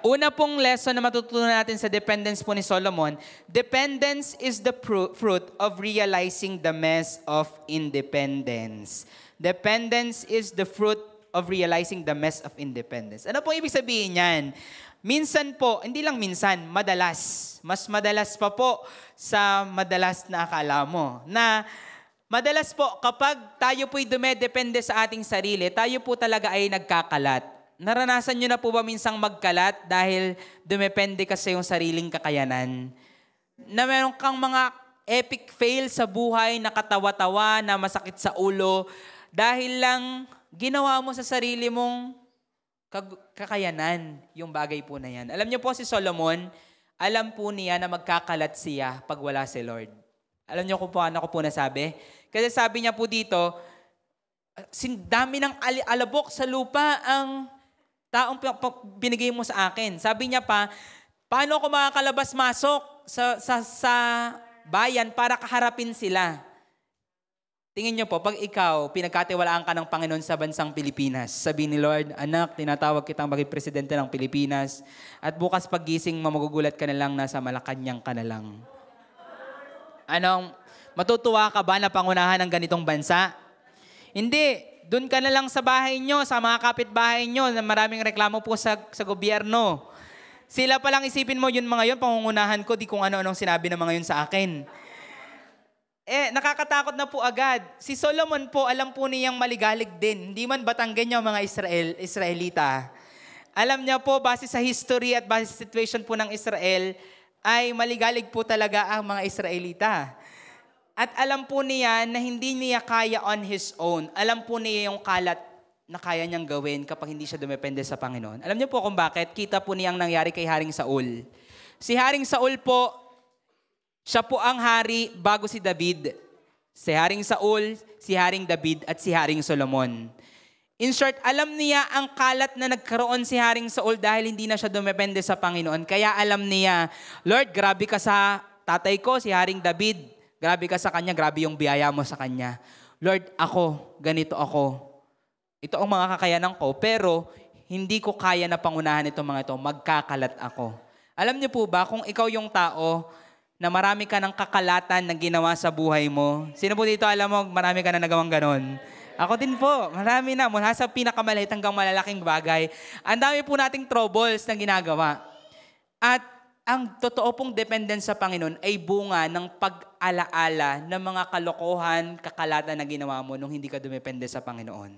Una pong lesson na matutunan natin sa dependence po ni Solomon, dependence is the fruit of realizing the mess of independence. Dependence is the fruit of realizing the mess of independence. Ano po ibig sabihin yan? Minsan po, hindi lang minsan, madalas. Mas madalas pa po sa madalas na akala mo. Na madalas po, kapag tayo po'y dumedepende sa ating sarili, tayo po talaga ay nagkakalat. Naranasan nyo na po ba minsang magkalat dahil dumepende ka sa iyong sariling kakayanan? Na meron kang mga epic fail sa buhay, na katawa-tawa, na masakit sa ulo, dahil lang ginawa mo sa sarili mong kakayanan yung bagay po na yan. Alam niyo po si Solomon, alam po niya na magkakalat siya pag wala si Lord. Alam niyo kung paano ko po nasabi? Kasi sabi niya po dito, dami ng alabok sa lupa ang taong binigay mo sa akin. Sabi niya pa, paano ako makakalabas-masok sa bayan para kaharapin sila? Tingin niyo po, pag ikaw, pinagkatiwalaan ka ng Panginoon sa bansang Pilipinas, sabi ni Lord, anak, tinatawag kitang maging presidente ng Pilipinas, at bukas paggising, magugulat ka na lang, nasa Malacanang ka na lang. Matutuwa ka ba na pangunahan ng ganitong bansa? Hindi. Doon ka na lang sa bahay nyo, sa mga kapitbahay nyo, na maraming reklamo po sa gobyerno. Sila pa lang isipin mo, yun mga yun, pangungunahan ko, di kung ano-anong sinabi ng mga yun sa akin. Nakakatakot na po agad. Si Solomon po, alam po niyang maligalig din. Hindi man Batanggen niya mga Israelita. Alam niya po, base sa history at base sa situation po ng Israel, ay maligalig po talaga ang mga Israelita. At alam po niya na hindi niya kaya on his own. Alam po niya yung kalat na kaya niyang gawin kapag hindi siya dumepende sa Panginoon. Alam niyo po kung bakit? Kita po niya ang nangyari kay Haring Saul. Si Haring Saul po, siya po ang hari bago si David. Si Haring Saul, si Haring David, at si Haring Solomon. In short, alam niya ang kalat na nagkaroon si Haring Saul dahil hindi na siya dumepende sa Panginoon. Kaya alam niya, Lord, grabe ka sa tatay ko, si Haring David. Grabe ka sa kanya, grabe yung biyaya mo sa kanya. Lord, ako, ganito ako. Ito ang mga kakayanan ko, pero hindi ko kaya na pangunahan itong mga ito, magkakalat ako. Alam niyo po ba, kung ikaw yung tao na marami ka ng kakalatan na ginawa sa buhay mo, sino po dito alam mo, marami ka na nagawang ganon? Ako din po, marami na, mula sa pinakamaliit hanggang malalaking bagay. Ang dami po nating troubles na ginagawa. At ang totoo pong dependence sa Panginoon ay bunga ng pag-alaala ng mga kalokohan, kakalatan na ginawa mo nung hindi ka dumepende sa Panginoon.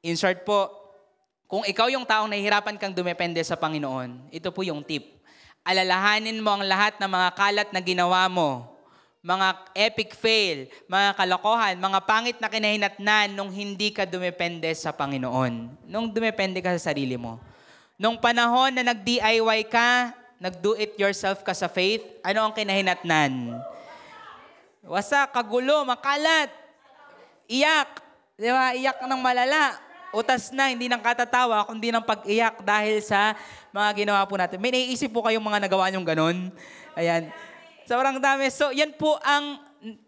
In short po, kung ikaw yung taong nahihirapan kang dumepende sa Panginoon, ito po yung tip. Alalahanin mo ang lahat ng mga kalat na ginawa mo, mga epic fail, mga kalokohan, mga pangit na kinahinatnan nung hindi ka dumepende sa Panginoon. Nung dumepende ka sa sarili mo. Nung panahon na nag-DIY ka, nag-do-it-yourself ka sa faith, ano ang kinahinatnan? Wasak, kagulo, makalat, iyak. Di ba? Iyak ng malala. Utas na, hindi nang katatawa, kundi ng pag-iyak dahil sa mga ginawa po natin. May naiisip po kayong mga nagawa niyong ganun? Ayan. Sobrang dami. So, yan po ang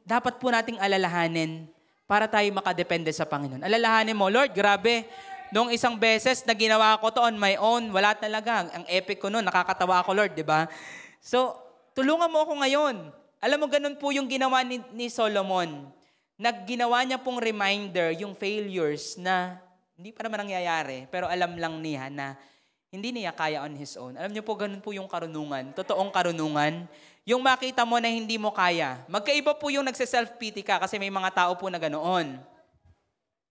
dapat po nating alalahanin para tayo makadepende sa Panginoon. Alalahanin mo, Lord, grabe. Noong isang beses na ginawa ko to on my own, wala talaga. Ang epic ko noon, nakakatawa ako, Lord, di ba? So, tulungan mo ako ngayon. Alam mo, ganun po yung ginawa ni Solomon. Nagginawa niya pong reminder yung failures na hindi pa naman nangyayari, pero alam lang niya na hindi niya kaya on his own. Alam niyo po, ganun po yung karunungan. Totoong karunungan. Yung makita mo na hindi mo kaya. Magkaiba po yung nagse-self-pity ka kasi may mga tao po na ganoon.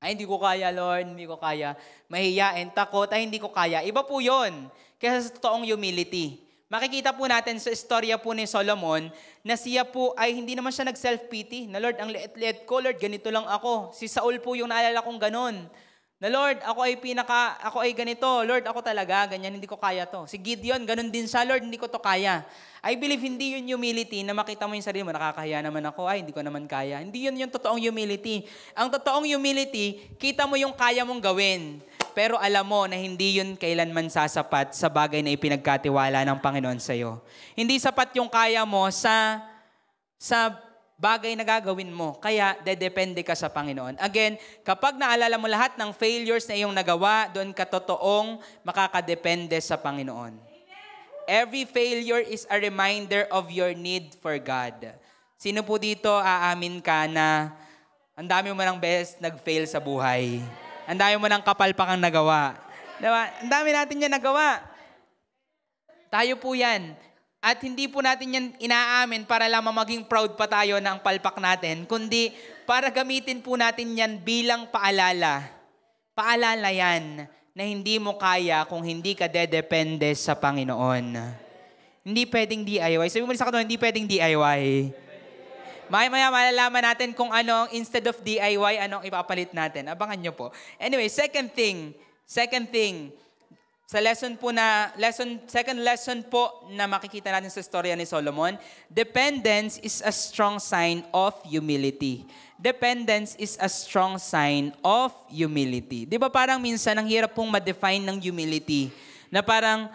Ay, hindi ko kaya, Lord, hindi ko kaya. Mahihiyain, takot, ay, hindi ko kaya. Iba po yun. Kaya sa totoong humility. Makikita po natin sa istorya po ni Solomon na siya po ay hindi naman siya nag-self-pity. Na Lord, ang liit-liit ko, Lord, ganito lang ako. Si Saul po yung naalala kong ganon. Na Lord, ako ay ganito. Lord, ako talaga, ganyan, hindi ko kaya to. Si Gideon, ganun din siya, Lord, hindi ko to kaya. I believe hindi yun humility na makita mo yung sarili mo, nakakahiya naman ako, ay, hindi ko naman kaya. Hindi yun yung totoong humility. Ang totoong humility, kita mo yung kaya mong gawin. Pero alam mo na hindi yun kailanman sasapat sa bagay na ipinagkatiwala ng Panginoon sa'yo. Hindi sapat yung kaya mo sa bagay na gagawin mo. Kaya, dedepende ka sa Panginoon. Again, kapag naalala mo lahat ng failures na iyong nagawa, doon ka totoong makakadepende sa Panginoon. Every failure is a reminder of your need for God. Sino po dito aamin ka na ang dami mo ng beses nag-fail sa buhay? Ang dami mo ng kapalpakang nagawa. Diba? Ang dami natin yan nagawa. Tayo po yan. At hindi po natin yan inaamin para lamang maging proud pa tayo ng palpak natin, kundi para gamitin po natin yan bilang paalala. Paalala yan na hindi mo kaya kung hindi ka dedepende sa Panginoon. Hindi pwedeng DIY. Sabi mo sa kanila, hindi pwedeng DIY. Maya-maya malalaman natin kung ano, instead of DIY, anong ipapalit natin. Abangan nyo po. Anyway, second thing, sa second lesson po na makikita natin sa storya ni Solomon, dependence is a strong sign of humility. Dependence is a strong sign of humility. Di ba parang minsan ang hirap pong ma-define ng humility? Na parang,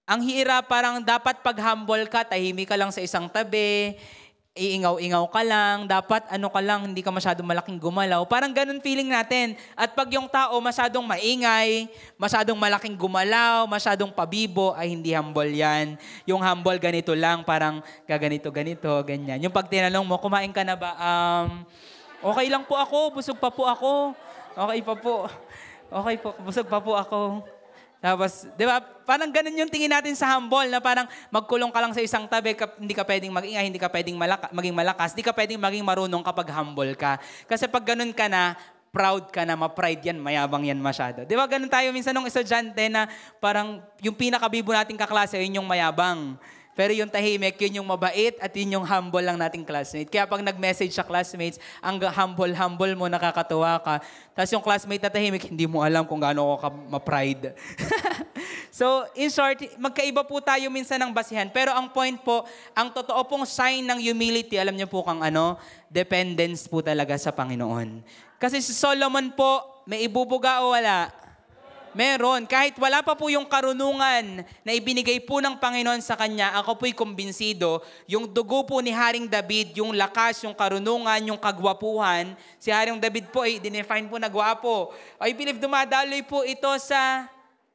ang hirap, parang dapat pag humble ka, tahimik ka lang sa isang tabi, iingaw-ingaw ka lang, dapat hindi ka masyadong malaking gumalaw. Parang ganun feeling natin. At pag yung tao masyadong maingay, masyadong malaking gumalaw, masyadong pabibo, ay hindi humble yan. Yung humble ganito lang, parang gaganito, ganyan. Yung pag tinanong mo, kumain ka na ba? Okay lang po ako, busog pa po ako. Okay po, busog pa po ako. Tapos, di ba, parang ganun yung tingin natin sa humble, na parang magkulong ka lang sa isang tabi, hindi ka pwedeng mag-ingay, hindi ka pwedeng maging malakas, hindi ka pwedeng maging marunong kapag humble ka. Kasi pag ganun ka na, proud ka na, ma-pride yan, mayabang yan masyado. Di ba, ganun tayo minsan nung estudyante na parang yung pinakabibo nating kaklase, yun yung mayabang. Pero yung tahimik, yun yung mabait at yun yung humble lang nating classmate. Kaya pag nag-message sa classmates, ang humble mo, nakakatuwa ka. Tapos yung classmate na tahimik, hindi mo alam kung gaano ka ma-pride. So, in short, magkaiba po tayo minsan ng basihan. Pero ang point po, ang totoo pong sign ng humility, alam niyo po kung ano, dependence po talaga sa Panginoon. Kasi si Solomon po, may ibubuga o wala? Meron. Kahit wala pa po yung karunungan na ibinigay po ng Panginoon sa kanya, ako po'y kumbinsido, yung dugo po ni Haring David, yung lakas, yung karunungan, yung kagwapuhan, si Haring David po ay dinefine po na gwapo. I believe dumadaloy po ito sa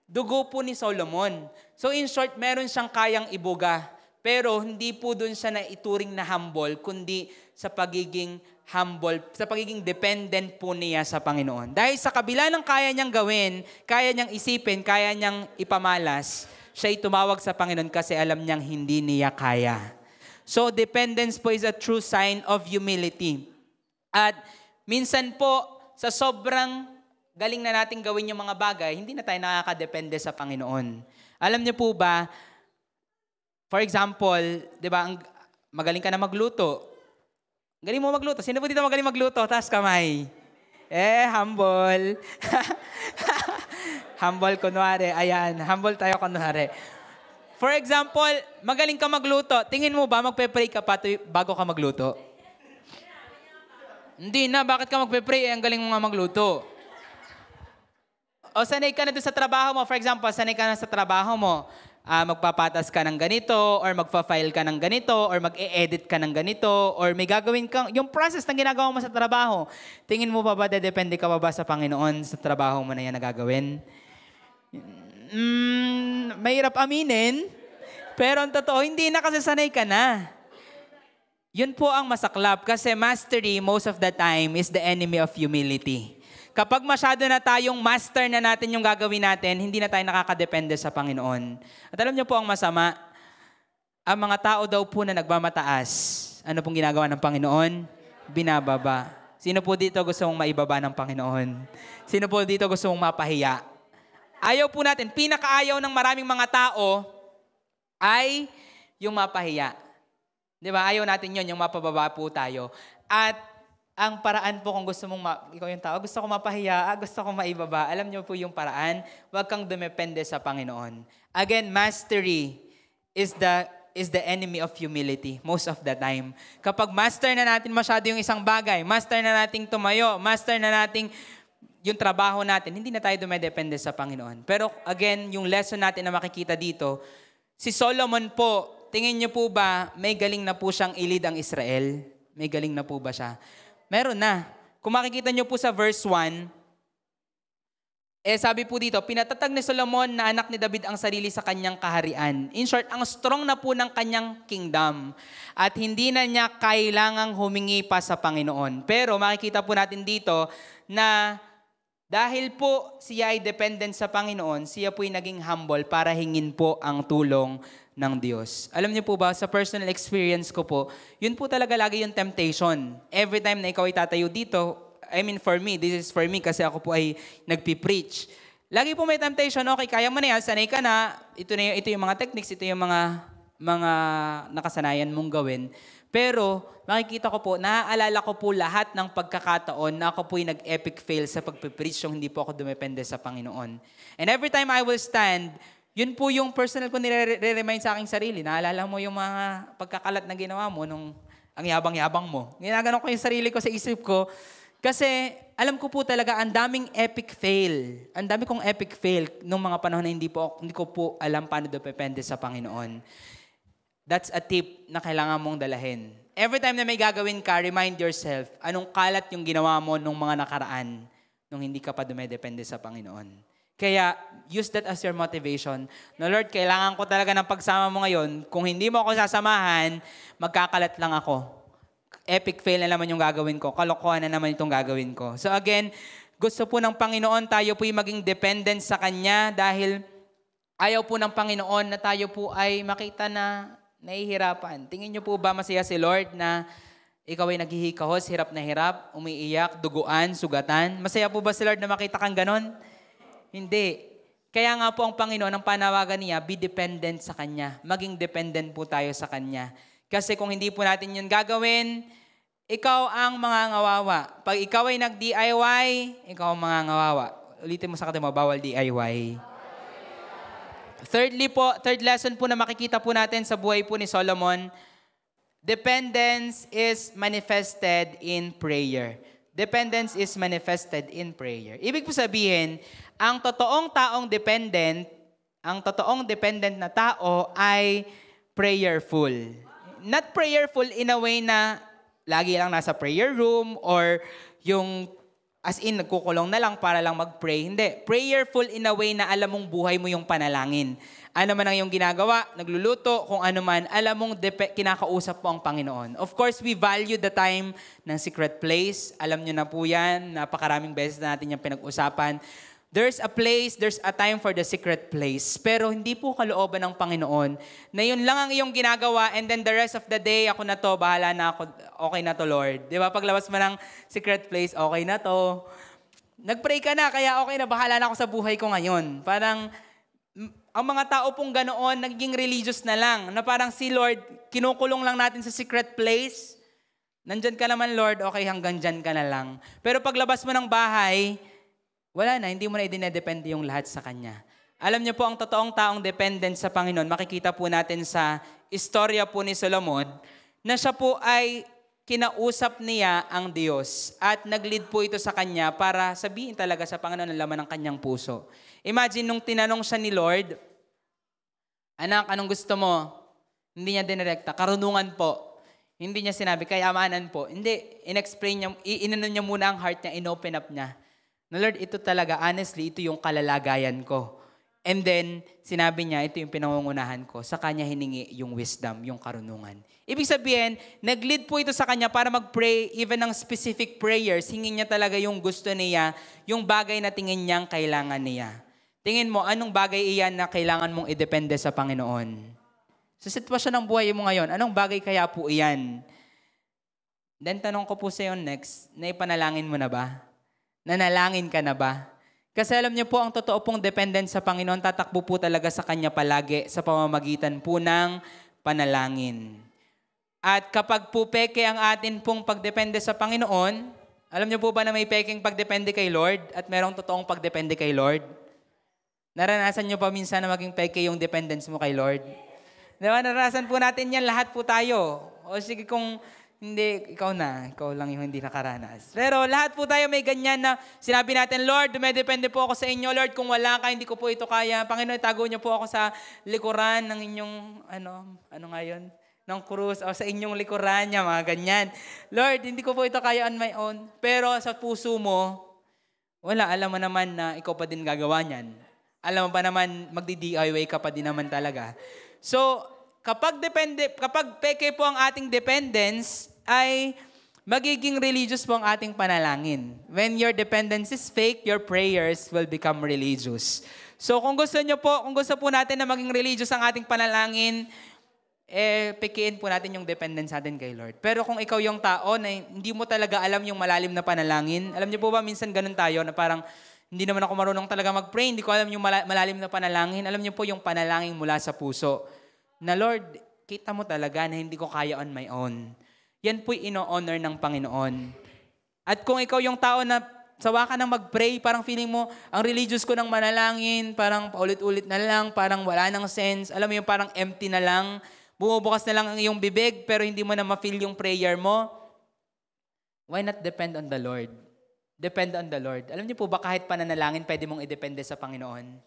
dugo po ni Solomon. So in short, meron siyang kayang ibuga. Pero hindi po dun siya na ituring na humble, kundi sa pagiging humble, sa pagiging dependent po niya sa Panginoon. Dahil sa kabila ng kaya niyang gawin, kaya niyang isipin, kaya niyang ipamalas, siya'y tumawag sa Panginoon kasi alam niyang hindi niya kaya. So dependence po is a true sign of humility. At minsan po, sa sobrang galing na natin gawin yung mga bagay, hindi na tayo nakakadepende sa Panginoon. Alam niyo po ba, for example, di ba, magaling ka na magluto. Galing mo magluto. Sino po dito magaling magluto? Taas kamay. Humble. Humble, kunwari. Ayan, humble tayo kunwari. For example, magaling ka magluto. Tingin mo ba, magpe-pray ka pa bago ka magluto? Hindi na. Bakit ka magpe-pray? Ang galing mo nga magluto. O sanay ka na doon sa trabaho mo. For example, sanay ka na sa trabaho mo. Magpapatas ka ng ganito, or magpa-file ka ng ganito, or mag-e-edit ka ng ganito, or may gagawin kang, yung process na ginagawa mo sa trabaho, tingin mo ba dedepende ka ba sa Panginoon sa trabaho mo na yan na gagawin? Mahirap aminin, pero ang totoo, hindi na kasi sanay ka na. Yun po ang masaklap, kasi mastery most of the time is the enemy of humility. Kapag masyado na tayong master na natin yung gagawin natin, hindi na tayo nakakadepende sa Panginoon. At alam niyo po ang masama, ang mga tao daw po na nagmamataas, ano pong ginagawa ng Panginoon? Binababa. Sino po dito gusto mong maibaba ng Panginoon? Sino po dito gusto mong mapahiya? Ayaw po natin, pinakaayaw ng maraming mga tao ay yung mapahiya. Di ba? Ayaw natin yon, yung mapababa po tayo. At ang paraan po kung gusto mong, ikaw yung tao, gusto ko mapahiya, gusto ko maibaba, alam niyo po yung paraan, huwag kang dumepende sa Panginoon. Again, mastery is the enemy of humility most of the time. Kapag master na natin masyado yung isang bagay, master na nating tumayo, master na nating yung trabaho natin, hindi na tayo dumedepende sa Panginoon. Pero again, yung lesson natin na makikita dito, si Solomon po, tingin niyo po ba, may galing na po siyang ilid ang Israel? May galing na po ba siya? Meron na. Kung makikita niyo po sa verse 1, sabi po dito, pinatatag ni Solomon na anak ni David ang sarili sa kanyang kaharian. In short, ang strong na po ng kanyang kingdom. At hindi na niya kailangang humingi pa sa Panginoon. Pero makikita po natin dito na dahil po siya ay dependent sa Panginoon, siya po ay naging humble para hingin po ang tulong ng Diyos. Alam niyo po ba, sa personal experience ko po, yun po talaga lagi yung temptation. Every time na ikaw ay tatayo dito, for me, this is for me kasi ako po ay nagpipreach. Lagi po may temptation, okay, kaya mo na yan, sanay ka na, ito yung mga techniques, ito yung mga nakasanayan mong gawin. Pero makikita ko po, naaalala ko po lahat ng pagkakataon na ako po ay nag-epic fail sa pagpipreach yung hindi po ako dumepende sa Panginoon. And every time I will stand, yun po yung personal ko nire-remind sa aking sarili. Naalala mo yung mga pagkakalat na ginawa mo nung ang yabang-yabang mo. Ginaganon ko yung sarili ko sa isip ko. Kasi alam ko po talaga, ang daming epic fail. Ang dami kong epic fail nung mga panahon na hindi ko po alam paano depende sa Panginoon. That's a tip na kailangan mong dalahin. Every time na may gagawin ka, remind yourself, anong kalat yung ginawa mo nung mga nakaraan nung hindi ka pa dumedepende sa Panginoon. Kaya, use that as your motivation. No, Lord, kailangan ko talaga ng pagsama mo ngayon. Kung hindi mo ako sasamahan, magkakalat lang ako. Epic fail na naman yung gagawin ko. Kalokohan na naman itong gagawin ko. So again, gusto po ng Panginoon tayo po yung maging dependent sa Kanya dahil ayaw po ng Panginoon na tayo po ay makita na nahihirapan. Tingin niyo po ba masaya si Lord na ikaw ay naghihikahos, hirap na hirap, umiiyak, duguan, sugatan? Masaya po ba si Lord na makita kang ganon? Hindi. Kaya nga po ang Panginoon, ang panawagan niya, be dependent sa Kanya. Maging dependent po tayo sa Kanya. Kasi kung hindi po natin yun gagawin, ikaw ang mangangawawa. Pag ikaw ay nag-DIY, ikaw ang mangangawawa. Ulitin mo sa katabi mo, bawal DIY. Thirdly po, third lesson po na makikita po natin sa buhay po ni Solomon, dependence is manifested in prayer. Dependence is manifested in prayer. Ibig po sabihin, ang totoong dependent na tao ay prayerful. Not prayerful in a way na lagi lang nasa prayer room or yung as in nagkukulong na lang para lang mag-pray. Hindi. Prayerful in a way na alam mong buhay mo yung panalangin. Ano man ang iyong ginagawa, nagluluto, kung ano man, alam mong kinakausap mo ang Panginoon. Of course, we value the time ng secret place. Alam nyo na po yan. Napakaraming beses na natin yung pinag-usapan. There's a time for the secret place. Pero hindi po kalooban ng Panginoon na yun lang ang iyong ginagawa and then the rest of the day, ako na to, bahala na ako, okay na to, Lord. Di ba? Paglabas mo ng secret place, okay na to. Nag-pray ka na, kaya okay na, bahala na ako sa buhay ko ngayon. Parang, ang mga tao pong ganoon, naging religious na lang. Na parang si Lord, kinukulong lang natin sa secret place. Nandyan ka naman, Lord, okay, hanggang dyan ka na lang. Pero paglabas mo ng bahay, wala na, hindi mo na idinedepende yung lahat sa Kanya. Alam niyo po, ang totoong taong dependent sa Panginoon, makikita po natin sa istorya po ni Solomon, na siya po ay kinausap niya ang Diyos at nag-lead po ito sa Kanya para sabihin talaga sa Panginoon ang laman ng Kanyang puso. Imagine nung tinanong siya ni Lord, anak, anong gusto mo? Hindi niya dinirekta, karunungan po. Hindi niya sinabi, kayamanan po. Hindi, in-explain niya, inano niya muna ang heart niya, in-open up niya. No, Lord, ito talaga, honestly, ito yung kalalagayan ko. And then, sinabi niya, ito yung pinangungunahan ko. Sa Kanya hiningi yung wisdom, yung karunungan. Ibig sabihin, nag-lead po ito sa Kanya para mag-pray, even ng specific prayers. Hingin niya talaga yung gusto niya, yung bagay na tingin niyang kailangan niya. Tingin mo, anong bagay iyan na kailangan mong idepende sa Panginoon? Sa sitwasyon ng buhay mo ngayon, anong bagay kaya po iyan? Then, tanong ko po sa iyo next, naipanalangin mo na ba? Nanalangin ka na ba? Kasi alam niyo po, ang totoo pong dependent sa Panginoon, tatakbo po talaga sa Kanya palagi sa pamamagitan po ng panalangin. At kapag po peke ang atin pong pagdepende sa Panginoon, alam niyo po ba na may peking pagdepende kay Lord at merong totoong pagdepende kay Lord? Naranasan niyo pa minsan na maging peke yung dependence mo kay Lord? Diba, naranasan po natin yan, lahat po tayo. O sige kung hindi, ikaw lang yung hindi nakaranas. Pero lahat po tayo may ganyan na sinabi natin, Lord, dumedepende po ako sa inyo. Lord, kung wala ka, hindi ko po ito kaya. Panginoon, tago niyo po ako sa likuran ng inyong, ano nga yun? Ng krus o sa inyong likuran niya, mga ganyan. Lord, hindi ko po ito kaya on my own. Pero sa puso mo, wala, alam mo naman na ikaw pa din gagawa niyan. Alam mo pa naman, magdi-DIY ka pa din naman talaga. So, kapag peke po ang ating dependence, ay magiging religious po ang ating panalangin. When your dependence is fake, your prayers will become religious. So, kung gusto po natin na maging religious ang ating panalangin, pekein po natin yung dependence natin kay Lord. Pero kung ikaw yung tao na hindi mo talaga alam yung malalim na panalangin, alam niyo po ba, minsan ganun tayo na parang, hindi naman ako marunong talaga mag-pray, hindi ko alam yung malalim na panalangin. Alam niyo po yung panalangin mula sa puso. Na Lord, kita mo talaga na hindi ko kaya on my own. Yan po'y ino-honor ng Panginoon. At kung ikaw yung tao na sawa ka nang mag-pray, parang feeling mo, ang religious ko ng manalangin, parang paulit-ulit na lang, parang wala nang sense. Alam mo yung parang empty na lang, bumubukas na lang ang iyong bibig, pero hindi mo na ma-feel yung prayer mo. Why not depend on the Lord? Depend on the Lord. Alam niyo po ba kahit pananalangin, pwede mong idepende sa Panginoon?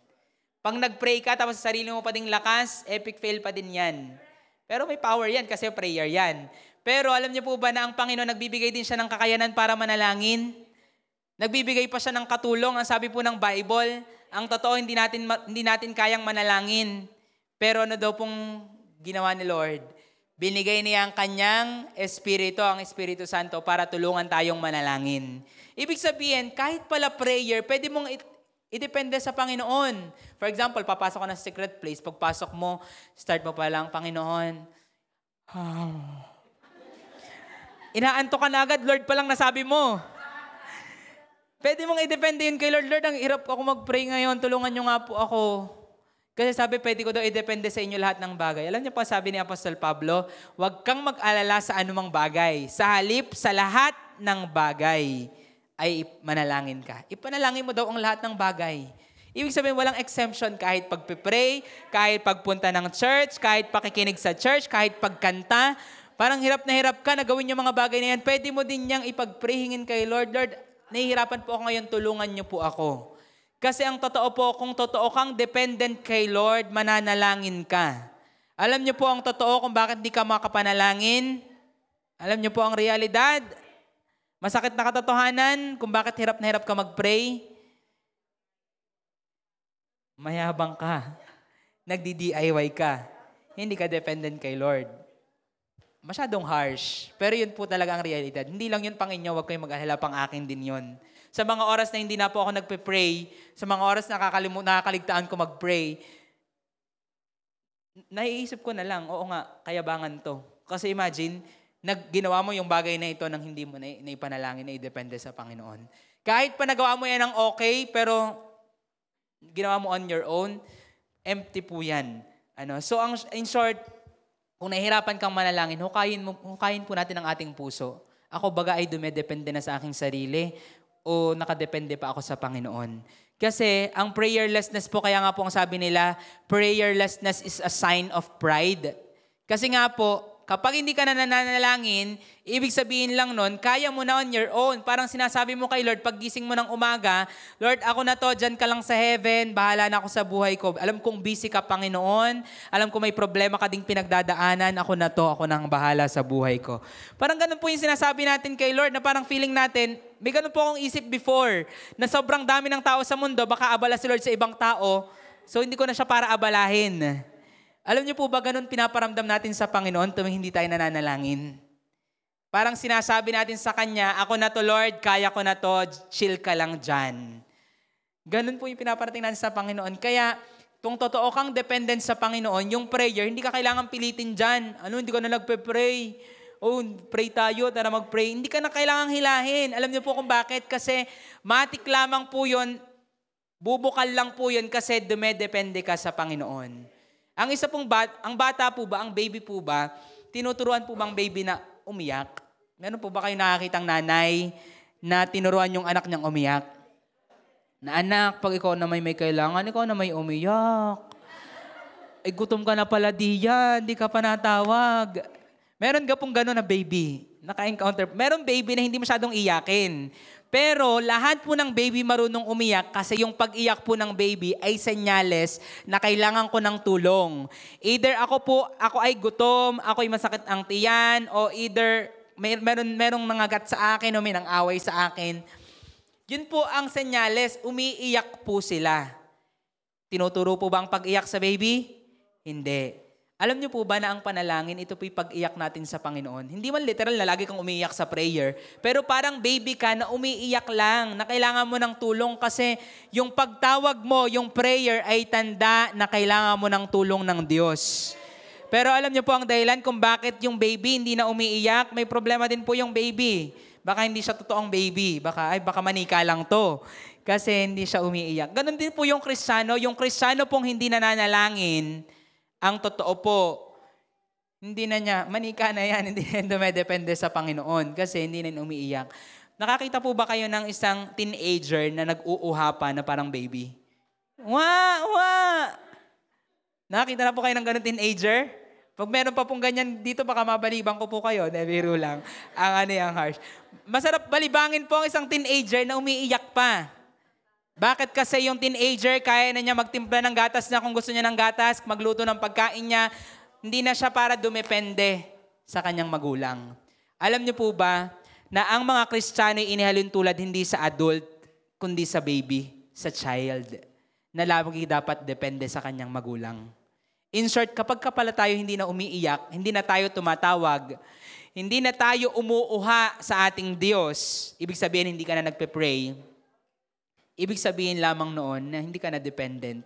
Pag nag-pray ka, tapos sa sarili mo pa ding lakas, epic fail pa din yan. Pero may power yan kasi prayer yan. Pero alam niyo po ba na ang Panginoon, nagbibigay din siya ng kakayanan para manalangin? Nagbibigay pa siya ng katulong. Ang sabi po ng Bible, ang totoo, hindi natin kayang manalangin. Pero ano daw pong ginawa ni Lord? Binigay niya ang kanyang Espiritu, ang Espiritu Santo, para tulungan tayong manalangin. Ibig sabihin, kahit pala prayer, pwede mong idepende sa Panginoon. For example, papasok ka na sa secret place. Pagpasok mo, start mo pa lang, Panginoon. Inaanto ka na agad, Lord pa lang nasabi mo. Pwede mong idepende yun kay Lord. Lord, ang hirap ako mag-pray ngayon. Tulungan niyo nga po ako. Kasi sabi, pwede ko daw idepende sa inyo lahat ng bagay. Alam niyo pa, sabi ni Apostol Pablo, huwag kang mag-alala sa anumang bagay. Sa halip, sa lahat ng bagay ay manalangin ka. Ipanalangin mo daw ang lahat ng bagay. Ibig sabihin, walang exemption kahit pagpipray, kahit pagpunta ng church, kahit pakikinig sa church, kahit pagkanta. Parang hirap na hirap ka na gawin yung mga bagay na yan. Pwede mo din niyang ipag-prayingin kay Lord. Lord, nahihirapan po ako ngayon, tulungan niyo po ako. Kasi ang totoo po, kung totoo kang dependent kay Lord, mananalangin ka. Alam niyo po ang totoo kung bakit di ka makapanalangin? Alam niyo po ang realidad? Masakit na katotohanan kung bakit hirap na hirap ka mag-pray? Mayabang ka. Nagdi-DIY ka. Hindi ka dependent kay Lord. Masyadong harsh. Pero yun po talaga ang realidad. Hindi lang yun pang inyo, huwag kayong mag-alala, pang akin din yun. Sa mga oras na hindi na po ako nagpe-pray, sa mga oras na nakakaligtaan ko mag-pray, naiisip ko na lang, oo nga, kayabangan to. Kasi imagine, ginawa mo yung bagay na ito nang hindi mo na ipanalangin na idepende sa Panginoon. Kahit pa nagawa mo yan ng okay, pero ginawa mo on your own, empty po yan. So in short, kung nahihirapan kang manalangin, hukayin po natin ang ating puso. Ako baga ay dumedepende na sa aking sarili o nakadepende pa ako sa Panginoon. Kasi ang prayerlessness po, kaya nga po ang sabi nila, prayerlessness is a sign of pride. Kasi nga po, kapag hindi ka na nananalangin, ibig sabihin lang nun, kaya mo na on your own. Parang sinasabi mo kay Lord, pag gising mo ng umaga, Lord, ako na to, dyan ka lang sa heaven, bahala na ako sa buhay ko. Alam kong busy ka, Panginoon. Alam kong may problema ka ding pinagdadaanan. Ako na to, ako nang bahala sa buhay ko. Parang ganun po yung sinasabi natin kay Lord, na parang feeling natin, may ganun po akong isip before, na sobrang dami ng tao sa mundo, baka abala si Lord sa ibang tao, so hindi ko na siya para abalahin. Alam niyo po ba, ganun pinaparamdam natin sa Panginoon tuwing hindi tayo nananalangin? Parang sinasabi natin sa Kanya, ako na to Lord, kaya ko na to, chill ka lang dyan. Ganun po yung pinaparating natin sa Panginoon. Kaya, kung totoo kang dependent sa Panginoon, yung prayer, hindi ka kailangan pilitin dyan. Hindi ka na nagpe-pray. Pray tayo, tara mag-pray. Hindi ka na kailangan hilahin. Alam niyo po kung bakit? Kasi matik lamang po yun, bubukal lang po yun kasi dumedepende ka sa Panginoon. Ang isa pong ang bata po ba, ang baby po ba, tinuturuan po bang baby na umiyak? Meron po ba kayo nakakitang nanay na tinuruan yung anak niyang umiyak? Na anak, pag ikaw na may kailangan, ikaw na may umiyak. Ay, gutom ka na pala diyan, di ka pa natawag. Meron ka pong gano'n na baby, naka-encounter. Meron baby na hindi masyadong iyakin. Pero lahat po ng baby marunong umiyak kasi yung pag-iyak po ng baby ay senyales na kailangan ko ng tulong. Either ako ay gutom, ako ay masakit ang tiyan, o either merong nangagat sa akin o may nang-away sa akin. Yun po ang senyales, umiiyak po sila. Tinuturo po ba ang pag-iyak sa baby? Hindi. Alam niyo po ba na ang panalangin, ito po'y pag-iyak natin sa Panginoon. Hindi man literal na lagi kang umiiyak sa prayer, pero parang baby ka na umiiyak lang, na kailangan mo ng tulong kasi yung pagtawag mo, yung prayer ay tanda na kailangan mo ng tulong ng Diyos. Pero alam niyo po ang dahilan kung bakit yung baby hindi na umiiyak, may problema din po yung baby. Baka hindi siya totoong baby, baka manika lang to. Kasi hindi siya umiiyak. Ganon din po yung Kristiyano pong hindi nananalangin, ang totoo po, hindi na niya, manika na yan, hindi na dumedepende sa Panginoon kasi hindi na umiiyak. Nakakita po ba kayo ng isang teenager na nag-uuha pa na parang baby? Nakakita na po kayo ng ganun teenager? Pag meron pa pong ganyan dito, baka mabalibang ko po kayo. Biro lang. Ang harsh. Masarap balibangin po ang isang teenager na umiiyak pa. Bakit kasi yung teenager, kaya na niya magtimpla ng gatas niya kung gusto niya ng gatas, magluto ng pagkain niya, hindi na siya para dumepende sa kanyang magulang. Alam niyo po ba na ang mga Kristiyano ay inihalin tulad hindi sa adult, kundi sa baby, sa child, na lagi dapat depende sa kanyang magulang. In short, kapag pala tayo hindi na umiiyak, hindi na tayo tumatawag, hindi na tayo umuuha sa ating Diyos, ibig sabihin hindi ka na nagpe-pray, ibig sabihin lamang noon na hindi ka na dependent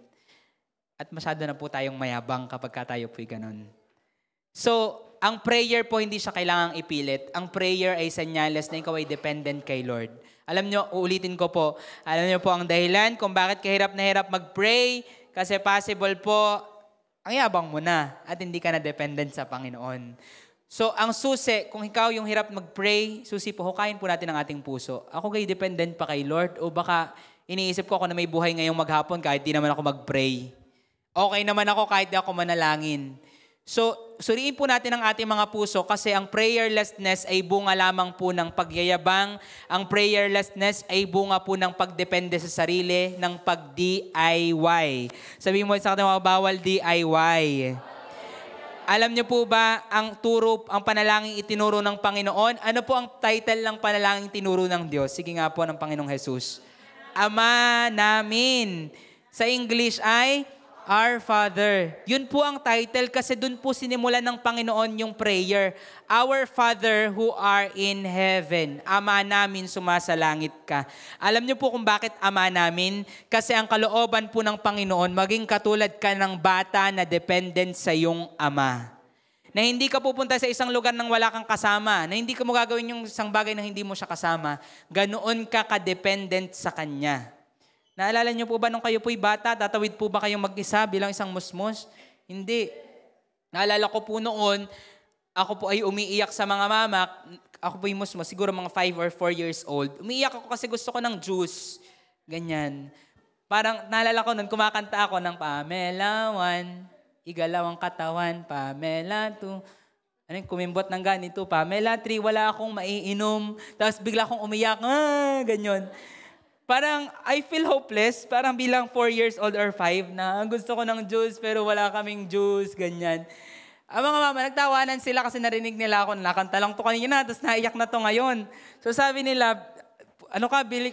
at masyado na po tayong mayabang kapag tayo po'y ganun. So, ang prayer po hindi siya kailangang ipilit. Ang prayer ay senyales na ikaw ay dependent kay Lord. Alam nyo, uulitin ko po, alam nyo po ang dahilan kung bakit kahirap na hirap mag-pray kasi possible po, ang yabang mo na at hindi ka na dependent sa Panginoon. So, ang susi, kung ikaw yung hirap mag-pray, susi po, hukayin po natin ang ating puso. Ako kayo dependent pa kay Lord o baka iniisip ko ako na may buhay ngayong maghapon kahit di naman ako mag-pray. Okay naman ako kahit di ako manalangin. So, suriin po natin ang ating mga puso kasi ang prayerlessness ay bunga lamang po ng pagyayabang. Ang prayerlessness ay bunga po ng pagdepende sa sarili, ng pag-DIY. Sabihin mo sa akin, bawal DIY. Alam niyo po ba ang panalangin itinuro ng Panginoon? Ano po ang title ng panalangin tinuro ng Diyos? Sige nga po ng Panginoong Jesus. Ama namin. Sa English ay, Our Father. Yun po ang title kasi dun po sinimulan ng Panginoon yung prayer. Our Father who are in heaven. Ama namin, sumasalangit ka. Alam niyo po kung bakit Ama namin? Kasi ang kalooban po ng Panginoon, maging katulad ka ng bata na dependent sa iyong Ama. Na hindi ka pupunta sa isang lugar nang wala kang kasama, na hindi ka mo gagawin yung isang bagay na hindi mo siya kasama, ganoon ka ka-dependent sa Kanya. Naalala niyo po ba nung kayo po'y bata, tatawid po ba kayong mag-isa bilang isang musmos? Hindi. Naalala ko po noon, ako po ay umiiyak sa mga mama, ako po'y musmos, siguro mga 5 or 4 years old. Umiiyak ako kasi gusto ko ng juice. Ganyan. Parang naalala ko noon, kumakanta ako ng Pamela 1, igalaw ang katawan, Pamela 2, kumimbot ng ganito, Pamela 3, wala akong maiinom. Tapos bigla akong umiyak, ganyan. Parang I feel hopeless, parang bilang 4 years old or 5 na gusto ko ng juice pero wala kaming juice, ganyan. Ang mga mama, nagtawanan sila kasi narinig nila ako, nakanta lang to kanina, tapos naiyak na to ngayon. So sabi nila,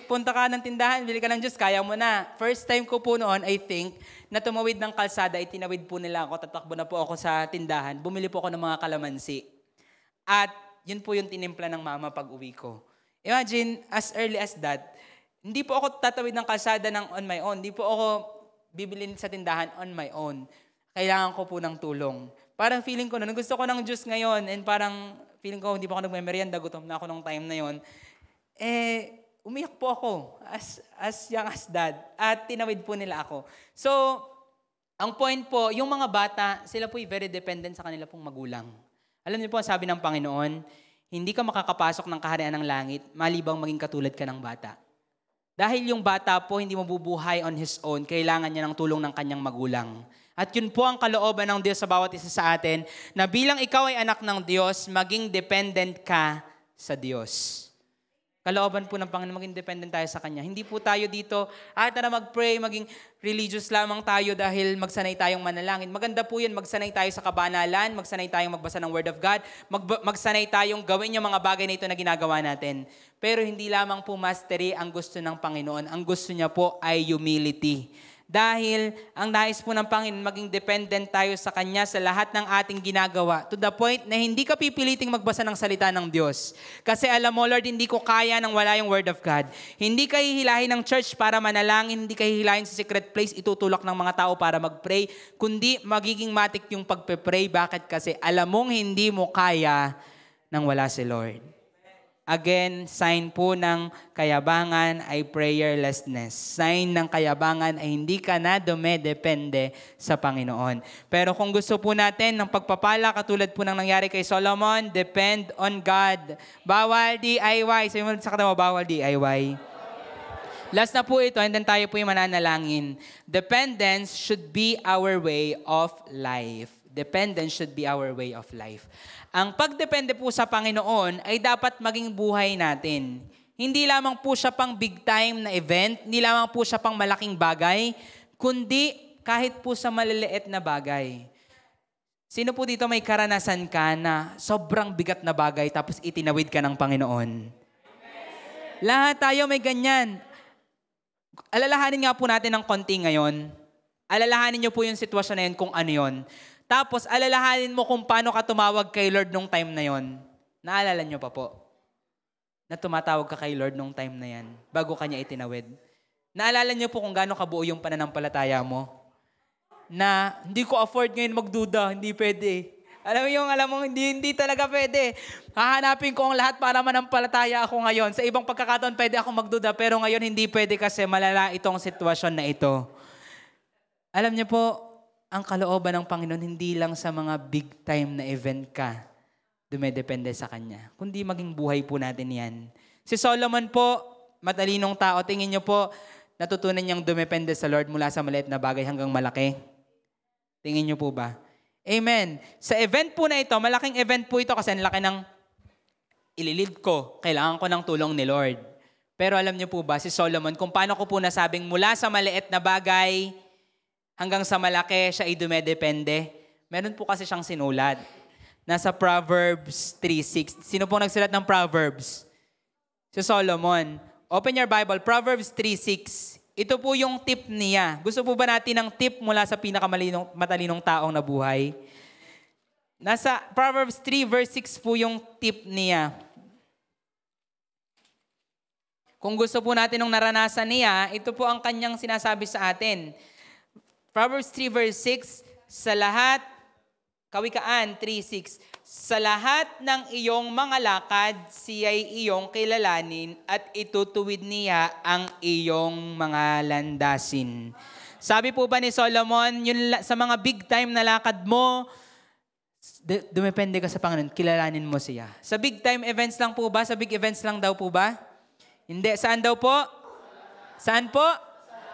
punta ka ng tindahan, bili ka ng juice, kaya mo na. First time ko po noon, I think, na tumawid ng kalsada, itinawid po nila ako, tatakbo na po ako sa tindahan, bumili po ako ng mga kalamansi. At yun po yung tinimpla ng mama pag uwi ko. Imagine, as early as that, hindi po ako tatawid ng kalsada ng on my own. Hindi po ako bibilin sa tindahan on my own. Kailangan ko po ng tulong. Parang feeling ko na, gusto ko ng juice ngayon and parang feeling ko, hindi pa ako nagme-merienda, gutom na ako nung time na yon. Umiyak po ako as young as that. At tinawid po nila ako. So, ang point po, yung mga bata, sila po'y very dependent sa kanila pong magulang. Alam niyo po, sabi ng Panginoon, hindi ka makakapasok ng kaharian ng langit malibang maging katulad ka ng bata. Dahil yung bata po hindi mabubuhay on his own, kailangan niya ng tulong ng kanyang magulang. At yun po ang kalooban ng Diyos sa bawat isa sa atin, na bilang ikaw ay anak ng Diyos, maging dependent ka sa Diyos. Kalooban po ng Panginoon, maging dependent tayo sa Kanya. Hindi po tayo dito, tara mag-pray, maging religious lamang tayo dahil magsanay tayong manalangin. Maganda po yun, magsanay tayo sa kabanalan, magsanay tayong magbasa ng Word of God, magsanay tayong gawin yung mga bagay na ito na ginagawa natin. Pero hindi lamang po mastery ang gusto ng Panginoon. Ang gusto niya po ay humility. Dahil ang nais po ng Panginoon, maging dependent tayo sa Kanya sa lahat ng ating ginagawa. To the point na hindi ka pipiliting magbasa ng salita ng Diyos. Kasi alam mo, Lord, hindi ko kaya nang wala yung Word of God. Hindi ka hihilahin ng church para manalangin, hindi ka hihilahin sa secret place, itutulak ng mga tao para mag-pray, kundi magiging matik yung pagpe-pray. Bakit? Kasi alam mong hindi mo kaya nang wala si Lord. Again, sign po ng kayabangan ay prayerlessness. Sign ng kayabangan ay hindi ka na dumedepende sa Panginoon. Pero kung gusto po natin ng pagpapala, katulad po ng nangyari kay Solomon, depend on God. Bawal DIY. Sabi mo sa katawa, bawal DIY. Last na po ito, and then tayo po yung mananalangin. Dependence should be our way of life. Dependence should be our way of life. Ang pagdepende po sa Panginoon ay dapat maging buhay natin. Hindi lamang po siya pang big time na event, hindi lamang po siya pang malaking bagay, kundi kahit po sa maliliit na bagay. Sino po dito may karanasan ka na sobrang bigat na bagay tapos itinawid ka ng Panginoon? Lahat tayo may ganyan. Alalahanin nga po natin ng konti ngayon. Alalahanin niyo po yung sitwasyon na yun kung ano yun. Tapos, alalahanin mo kung paano ka tumawag kay Lord nung time na yon. Naalala nyo pa po? Na tumatawag ka kay Lord nung time na yan, bago ka niya itinawid. Naalala nyo po kung gaano kabuo yung pananampalataya mo? Na, hindi ko afford ngayon magduda, hindi pwede. Alam mo, hindi talaga pwede. Hahanapin ko ang lahat para manampalataya ako ngayon. Sa ibang pagkakataon, pwede ako magduda, pero ngayon hindi pwede kasi malala itong sitwasyon na ito. Alam niyo po, ang kalooban ng Panginoon, hindi lang sa mga big time na event ka dumedepende sa Kanya, kundi maging buhay po natin yan. Si Solomon po, matalinong tao, tingin niyo po, natutunan niyang dumepende sa Lord mula sa maliit na bagay hanggang malaki? Tingin niyo po ba? Amen. Sa event po na ito, malaking event po ito kasi ang laki ng ililid ko. Kailangan ko ng tulong ni Lord. Pero alam niyo po ba, si Solomon, kung paano ko po nasabing mula sa maliit na bagay hanggang sa malaki, siya ay dumedepende. Meron po kasi siyang sinulat. Nasa Proverbs 3:6. Sino po nagsulat ng Proverbs? Si Solomon. Open your Bible, Proverbs 3:6. Ito po yung tip niya. Gusto po ba natin ng tip mula sa pinakamatalinong taong nabuhay? Nasa Proverbs 3 verse 6 po yung tip niya. Kung gusto po natin ng naranasan niya, ito po ang kanyang sinasabi sa atin. Proverbs 3 verse 6, sa lahat, Kawikaan 3:6, sa lahat ng iyong mga lakad, siya'y iyong kilalanin at itutuwid niya ang iyong mga landasin. Sabi po ba ni Solomon, yun, sa mga big time na lakad mo, dumepende ka sa Panginoon, kilalanin mo siya. Sa big time events lang po ba? Sa big events lang daw po ba? Hindi. Saan daw po? Saan po?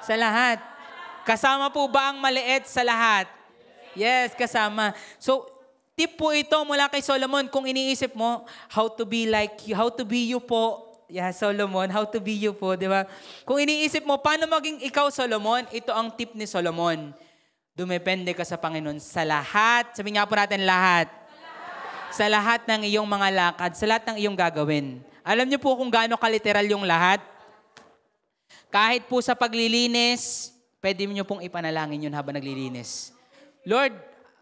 Sa lahat. Kasama po ba ang maliit sa lahat? Yes, kasama. So, tip po ito mula kay Solomon. Kung iniisip mo, how to be like you, how to be you po. Yeah, Solomon, how to be you po, di ba? Kung iniisip mo, paano maging ikaw, Solomon? Ito ang tip ni Solomon. Dumepende ka sa Panginoon sa lahat. Sabi nga po natin lahat. Sa lahat ng iyong mga lakad, sa lahat ng iyong gagawin. Alam niyo po kung gaano kaliteral yung lahat? Kahit po sa paglilinis, pwede niyo pong ipanalangin yun habang naglilinis. Lord,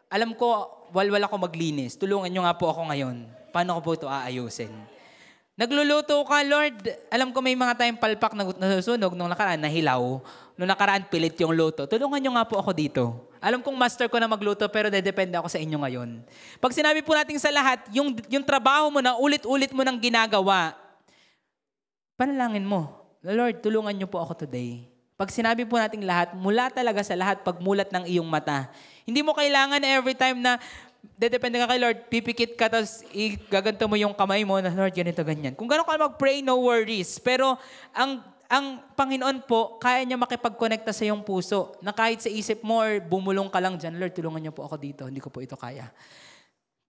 alam ko, walwala ako maglinis. Tulungan niyo nga po ako ngayon. Paano ko po ito aayusin? Nagluluto ka, Lord. Alam ko may mga tayong palpak na nasusunog. Nung nakaraan, nahilaw. Nung nakaraan, pilit yung luto. Tulungan niyo nga po ako dito. Alam kong master ko na magluto, pero dedepende ako sa inyo ngayon. Pag sinabi po natin sa lahat, yung trabaho mo na ulit-ulit mo nang ginagawa, panalangin mo, Lord, tulungan niyo po ako today. Pag sinabi po natin lahat, mula talaga sa lahat, pagmulat ng iyong mata. Hindi mo kailangan every time na dedepende ka kay Lord, pipikit ka, tapos igaganto mo yung kamay mo na, Lord, ganito, ganyan. Kung gano'n ka mag-pray, no worries. Pero ang Panginoon po, kaya niya makipag-connecta sa iyong puso, na kahit sa isip mo or bumulong ka lang dyan, Lord, tulungan niyo po ako dito, hindi ko po ito kaya.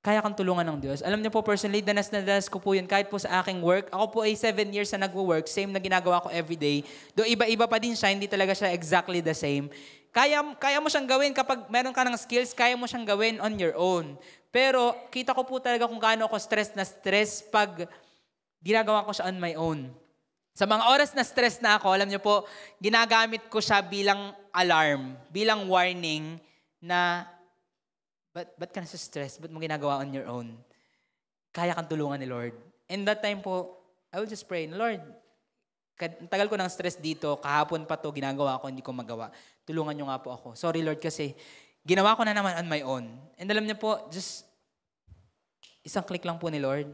Kaya kang tulungan ng Diyos. Alam niyo po, personally, danas na danas ko po yun kahit po sa aking work. Ako po ay 7 years na nagwo-work, same na ginagawa ko everyday. Do iba-iba pa din siya, hindi talaga siya exactly the same. Kaya mo siyang gawin kapag meron ka ng skills, kaya mo siyang gawin on your own. Pero kita ko po talaga kung gaano ako stress pag ginagawa ko siya on my own. Sa mga oras na stress na ako, alam niyo po, ginagamit ko siya bilang alarm, bilang warning na ba't ka nasa stress? Ba't mo ginagawa on your own? Kaya kang tulungan ni Lord. And that time po, I will just pray, Lord, tagal ko ng stress dito, kahapon pa to ginagawa ko, hindi ko magawa. Tulungan niyo nga po ako. Sorry Lord kasi ginawa ko na naman on my own. And alam niyo po, just isang click lang po ni Lord,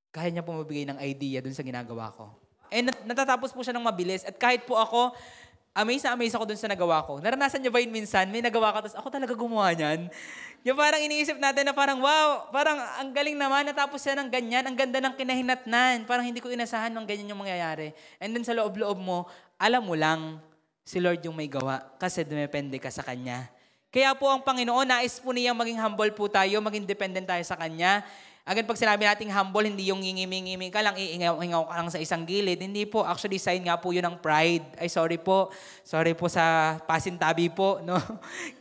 kaya niya po mabigay ng idea dun sa ginagawa ko. And natatapos po siya ng mabilis. At kahit po ako, amazed ako dun sa nagawa ko. Naranasan niyo ba yun minsan? May nagawa ka, tapos ako talaga gumawa niyan. Yung parang iniisip natin na parang, wow, parang ang galing naman, natapos siya ng ganyan, ang ganda ng kinahinatnan. Parang hindi ko inasahan ng ganyan yung mangyayari. And then sa loob-loob mo, alam mo lang, si Lord yung may gawa kasi dumepende ka sa Kanya. Kaya po ang Panginoon, nais po niyang maging humble po tayo, maging dependent tayo sa Kanya. Again, pag sinabi nating humble, hindi yung ngingiming ka lang, iingaw-ingaw ka lang sa isang gilid. Hindi po. Actually, sign nga po yun ng pride. Ay, sorry po. Sorry po sa pasintabi po. No?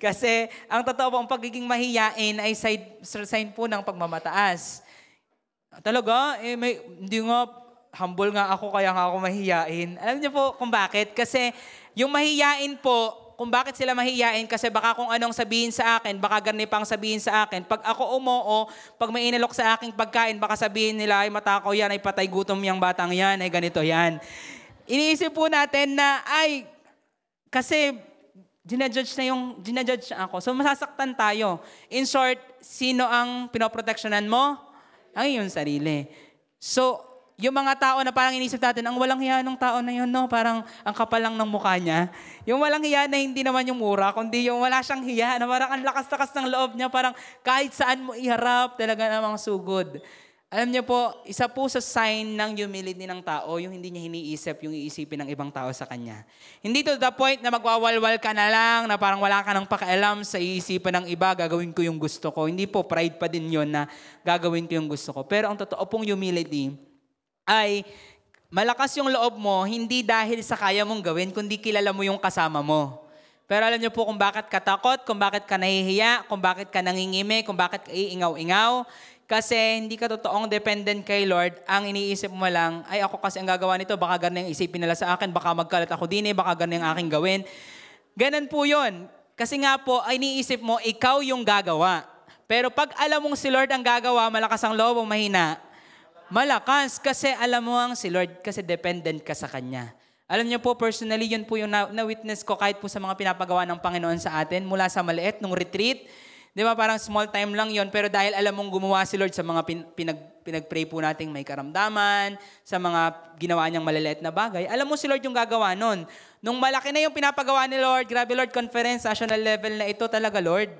Kasi, ang totoo po, ang pagiging mahiyain ay sign po ng pagmamataas. Talaga, hindi nga, humble nga ako, kaya nga ako mahiyain. Alam niyo po kung bakit? Kasi, yung mahiyain po, kung bakit sila mahiyain, kasi baka kung anong sabihin sa akin, baka ganipang sabihin sa akin. Pag ako umoo, pag may inalok sa aking pagkain, baka sabihin nila, ay matakaw yan, ay patay gutom yung batang yan, ay ganito yan. Iniisip po natin na, ay, kasi ginajudge ako. So masasaktan tayo. In short, sino ang pinoproteksyonan mo? Ang iyong sarili. So, yung mga tao na parang inisip natin, ang walang hiya ng tao na yun, no? Parang ang kapal lang ng mukha niya. Yung walang hiya na hindi naman yung mura, kundi yung wala siyang hiya, na parang ang lakas-lakas ng loob niya, parang kahit saan mo iharap, talaga namang sugod. Alam niyo po, isa po sa sign ng humility ng tao, yung hindi niya iniisip, yung iisipin ng ibang tao sa kanya. Hindi to the point na magwawalwal ka na lang, na parang wala ka nang pakialam sa iisipan ng iba, gagawin ko yung gusto ko. Hindi po, pride pa din yun na gagawin ko yung gusto ko. Pero ang totoo pong humility, ay malakas yung loob mo, hindi dahil sa kaya mong gawin, kundi kilala mo yung kasama mo. Pero alam niyo po kung bakit ka takot, kung bakit ka nahihiya, kung bakit ka nangingimi, kung bakit ka iingaw-ingaw. Kasi hindi ka totoong dependent kay Lord. Ang iniisip mo lang, ay ako kasi ang gagawa nito, baka ganun yung isipin nila sa akin, baka magkalat ako din baka ganun yung aking gawin. Ganun po yun. Kasi nga po, ay iniisip mo, ikaw yung gagawa. Pero pag alam mong si Lord ang gagawa, malakas ang loob o mahina, malakas, kasi alam mo ang si Lord, kasi dependent ka sa Kanya. Alam niyo po, personally, yun po yung na-witness ko kahit po sa mga pinapagawa ng Panginoon sa atin, mula sa maliit, nung retreat. Di ba, parang small time lang yun, pero dahil alam mong gumawa si Lord sa mga pinag-pray po nating may karamdaman, sa mga ginawa niyang maliliit na bagay, alam mo si Lord yung gagawa nun. Nung malaki na yung pinapagawa ni Lord, grabe Lord, conference, national level na ito talaga, Lord.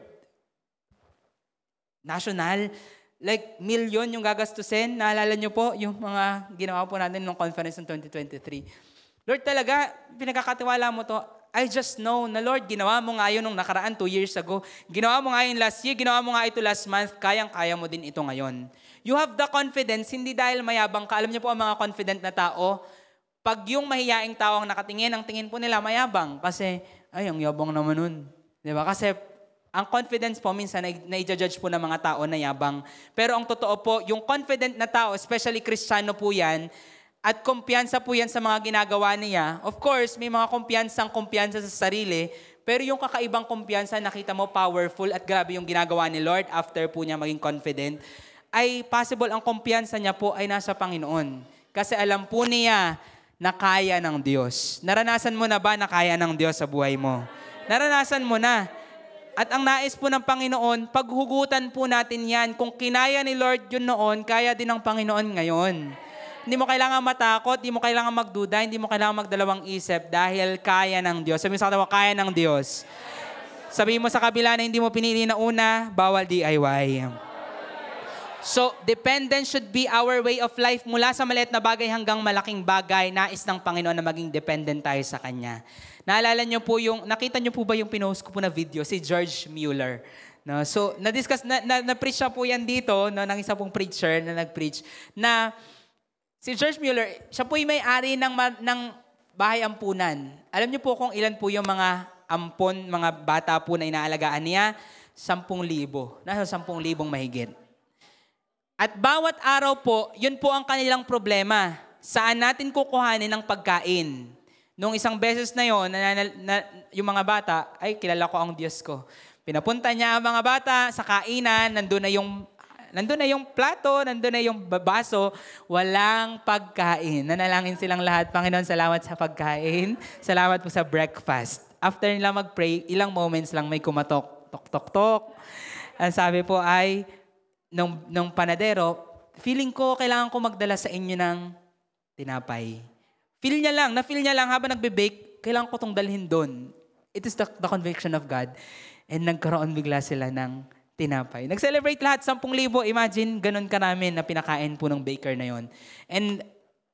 National, like, million yung gagastusin. Naalala niyo po yung mga ginawa po natin nung conference ng 2023. Lord, talaga, pinagkakatiwala mo to. I just know na Lord, ginawa mo nga yun nung nakaraan 2 years ago. Ginawa mo nga yun last year. Ginawa mo nga ito last month. Kayang-kaya mo din ito ngayon. You have the confidence, hindi dahil mayabang ka. Alam niyo po ang mga confident na tao, pag yung mahiyaing tao ang nakatingin, ang tingin po nila mayabang. Kasi, ay, ang yabang naman nun. Diba? Kasi, ang confidence po, minsan, na-judge po ng mga tao na yabang. Pero ang totoo po, yung confident na tao, especially Kristiyano po yan, at kumpiyansa po yan sa mga ginagawa niya. Of course, may mga kumpiyansa sa sarili, pero yung kakaibang kumpiyansa, nakita mo powerful at grabe yung ginagawa ni Lord after po niya maging confident, ay possible ang kumpiyansa niya po ay nasa Panginoon. Kasi alam po niya na kaya ng Diyos. Naranasan mo na ba na kaya ng Diyos sa buhay mo? Naranasan mo na. At ang nais po ng Panginoon, paghugutan po natin yan. Kung kinaya ni Lord yun noon, kaya din ng Panginoon ngayon. Hindi mo kailangan matakot, hindi mo kailangan magduda, hindi mo kailangan magdalawang isip dahil kaya ng Diyos. Sabi sa katawa, kaya ng Diyos. Sabihin mo sa kabila na hindi mo pinili na una, bawal DIY. So, dependence should be our way of life mula sa maliit na bagay hanggang malaking bagay. Nais ng Panginoon na maging dependent tayo sa Kanya. Naalala niyo po nakita niyo po ba yung pinost ko po na video, si George Mueller? No, so, na-preach siya po yan dito, no, ng isa pong preacher na nag-preach, na si George Mueller, siya po yung may-ari ng bahay ampunan. Alam niyo po kung ilan po yung mga ampon, mga bata po na inaalagaan niya? 10,000. Nasa 10,000 mahigit. At bawat araw po, yun po ang kanilang problema. Saan natin kukuhanin ng pagkain? Nung isang beses na yon, yung mga bata, ay kilala ko ang Diyos ko. Pinapunta niya ang mga bata sa kainan, nandun na yung plato, nandun na yung baso, walang pagkain. Nanalangin silang lahat, Panginoon, salamat sa pagkain, salamat po sa breakfast. After nila mag-pray, ilang moments lang may kumatok, tok-tok-tok. Ang sabi po ay, nung panadero, feeling ko kailangan ko magdala sa inyo ng tinapay. Na-feel niya lang habang nagbe-bake, kailangan ko itong dalhin doon. It is the conviction of God. And nagkaroon bigla sila ng tinapay. Nag-celebrate lahat, 10,000. Imagine, ganun karami na pinakain po ng baker na yon. And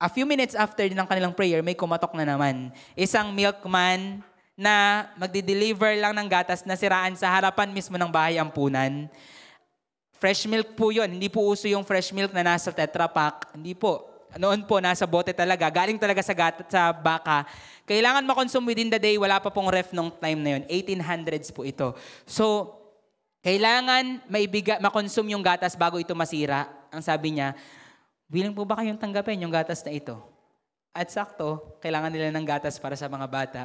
a few minutes after ng kanilang prayer, may kumatok na naman. Isang milkman na magdi-deliver lang ng gatas na siraan sa harapan mismo ng bahay ampunan. Fresh milk po yun. Hindi po uso yung fresh milk na nasa Tetra Pak. Hindi po. Noon po, nasa bote talaga. Galing talaga sa baka. Kailangan makonsume within the day. Wala pa pong ref nung time na yun. 1800s po ito. So, kailangan makonsume yung gatas bago ito masira. Ang sabi niya, willing po ba kayong tanggapin yung gatas na ito? At sakto, kailangan nila ng gatas para sa mga bata.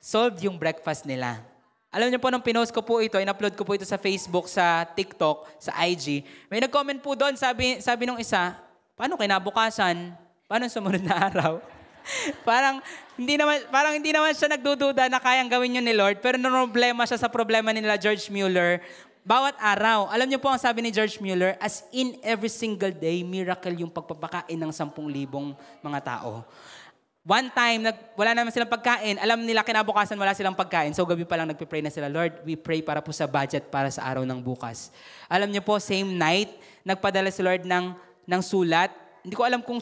Solved yung breakfast nila. Alam niyo po, nung pinost ko po ito, in-upload ko po ito sa Facebook, sa TikTok, sa IG, may nag-comment po doon, sabi nung isa, paano kinabukasan? Paano sumunod na araw? parang hindi naman siya nagdududa na kayang gawin yun ni Lord, pero problema siya sa problema nila George Mueller. Bawat araw, alam niyo po ang sabi ni George Mueller, as in every single day, miracle yung pagpapakain ng 10,000 mga tao. One time, wala naman silang pagkain. Alam nila, kinabukasan wala silang pagkain. So, gabi pa lang nagpipray na sila, Lord, we pray para po sa budget para sa araw ng bukas. Alam niyo po, same night, nagpadala si Lord ng sulat. Hindi ko alam kung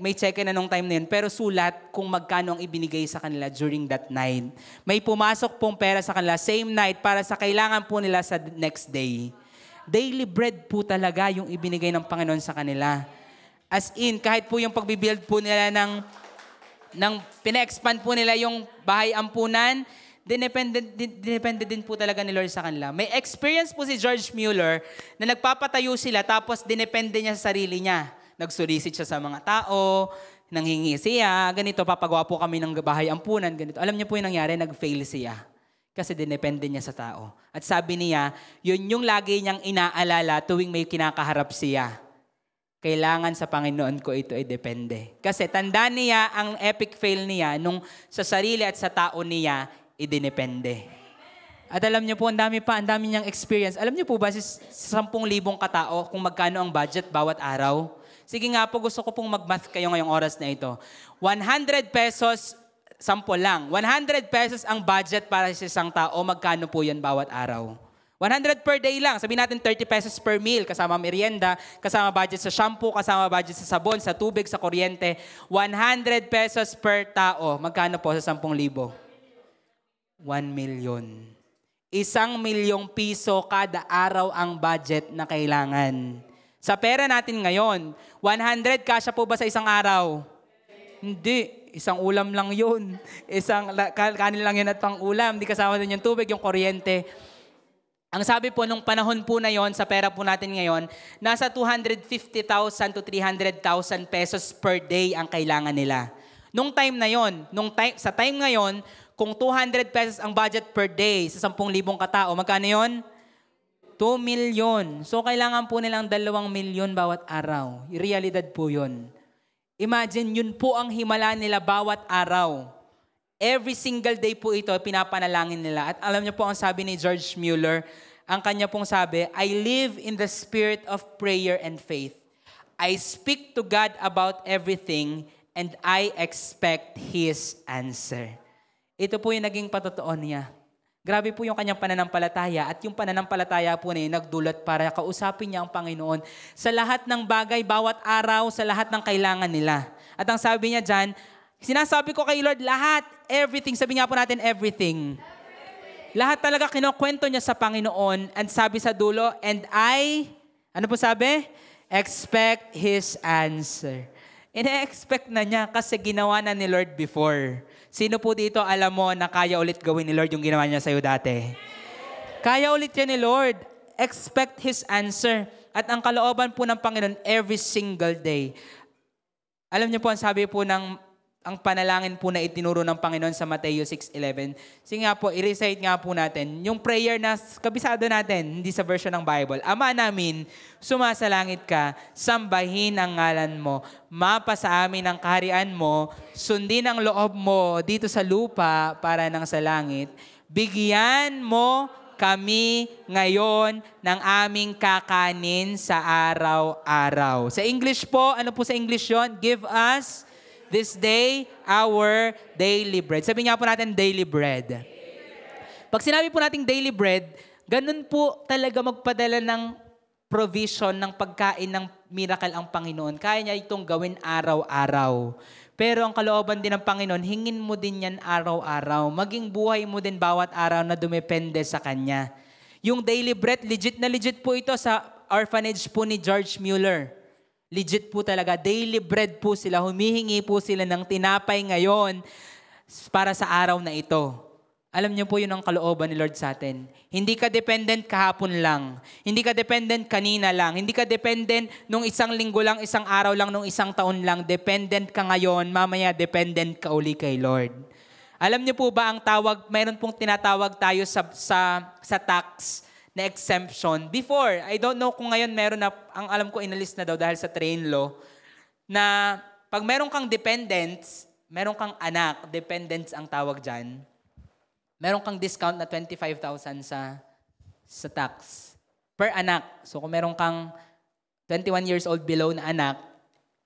may check-in na nung time na yun, pero sulat kung magkano ang ibinigay sa kanila during that night. May pumasok pong pera sa kanila, same night, para sa kailangan po nila sa next day. Daily bread po talaga yung ibinigay ng Panginoon sa kanila. As in, kahit po yung pagbibuild po nila pina-expand po nila yung bahay ampunan, depende din po talaga ni Lord sa kanila. May experience po si George Mueller na nagpapatayo sila tapos dinepende niya sa sarili niya. Nagsolicit siya sa mga tao, nanghingi siya, ganito, papagawa po kami ng bahay ampunan, ganito. Alam niyo po yung nangyari, nag-fail siya. Kasi dinepende niya sa tao. At sabi niya, yun yung lagi niyang inaalala tuwing may kinakaharap siya. Kailangan sa Panginoon ko ito ay depende. Kasi tanda niya ang epic fail niya nung sa sarili at sa tao niya idinepende. At alam niyo po, ang dami niyang experience. Alam niyo po ba, 10,000 katao kung magkano ang budget bawat araw? Sige nga po, gusto ko pong mag-math kayo ngayong oras na ito. 100 pesos, sample lang. 100 pesos ang budget para sa isang tao, magkano po yan bawat araw? 100 per day lang. Sabihin natin 30 pesos per meal, kasama merienda, kasama budget sa shampoo, kasama budget sa sabon, sa tubig, sa kuryente. 100 pesos per tao. Magkano po sa 10,000? 1 million. 1,000,000 piso kada araw ang budget na kailangan. Sa pera natin ngayon, 100 kasya po ba sa isang araw? Hindi. Isang ulam lang yun. Kanin lang yun at pang ulam. Hindi kasama din yung tubig, yung kuryente. Ang sabi po, nung panahon po na yon, sa pera po natin ngayon, nasa 250,000 to 300,000 pesos per day ang kailangan nila. Nung time na yon, sa time ngayon, kung 200 pesos ang budget per day sa 10,000 katao, magkano yon? 2 million. So, kailangan po nilang 2 million bawat araw. Realidad po yun. Imagine, yun po ang himala nila bawat araw. Every single day po ito, pinapanalangin nila. At alam niyo po ang sabi ni George Mueller, ang kanya pong sabi, I live in the spirit of prayer and faith. I speak to God about everything and I expect His answer. Ito po yung naging patotoo niya. Grabe po yung kanyang pananampalataya at yung pananampalataya po na yun nagdulot para kausapin niya ang Panginoon sa lahat ng bagay, bawat araw, sa lahat ng kailangan nila. At ang sabi niya dyan, sinasabi ko kay Lord lahat, everything, sabi nga po natin everything. Lahat talaga kinukwento niya sa Panginoon and sabi sa dulo, and I, ano po sabi? Expect His answer. Ina-expect na niya kasi ginawa na ni Lord before. Sino po dito alam mo na kaya ulit gawin ni Lord yung ginawa niya sa'yo dati? Kaya ulit yan ni Lord. Expect His answer. At ang kalooban po ng Panginoon every single day. Alam niyo po, ang sabi po ang panalangin po na itinuro ng Panginoon sa Mateo 6:11. Sige nga po, i-recite nga po natin. Yung prayer na kabisado natin, hindi sa version ng Bible. Ama namin, sumasalangit ka, sambahin ang ngalan mo, mapa sa amin ang kaharian mo, sundin ang loob mo dito sa lupa para nang sa langit. Bigyan mo kami ngayon ng aming kakanin sa araw-araw. Sa English po, ano po sa English yon? Give us this day, our daily bread. Sabi nga po natin, daily bread. Pag sinabi po natin daily bread, ganun po talaga magpadala ng provision, ng pagkain, ng miracle ang Panginoon. Kaya niya itong gawin araw-araw. Pero ang kalooban din ng Panginoon, hingin mo din yan araw-araw. Maging buhay mo din bawat araw na dumepende sa Kanya. Yung daily bread, legit na legit po ito sa orphanage po ni George Mueller. Legit po talaga. Daily bread po sila. Humihingi po sila ng tinapay ngayon para sa araw na ito. Alam niyo po yun ang kalooban ni Lord sa atin. Hindi ka dependent kahapon lang. Hindi ka dependent kanina lang. Hindi ka dependent nung isang linggo lang, isang araw lang, nung isang taon lang. Dependent ka ngayon, mamaya dependent ka uli kay Lord. Alam niyo po ba ang tawag, mayroon pong tinatawag tayo sa tax na exemption. Before, I don't know kung ngayon meron na, ang alam ko inalis na daw dahil sa train law, na pag meron kang dependents, meron kang anak, dependents ang tawag dyan, meron kang discount na 25,000 sa tax per anak. So kung meron kang 21 years old below na anak,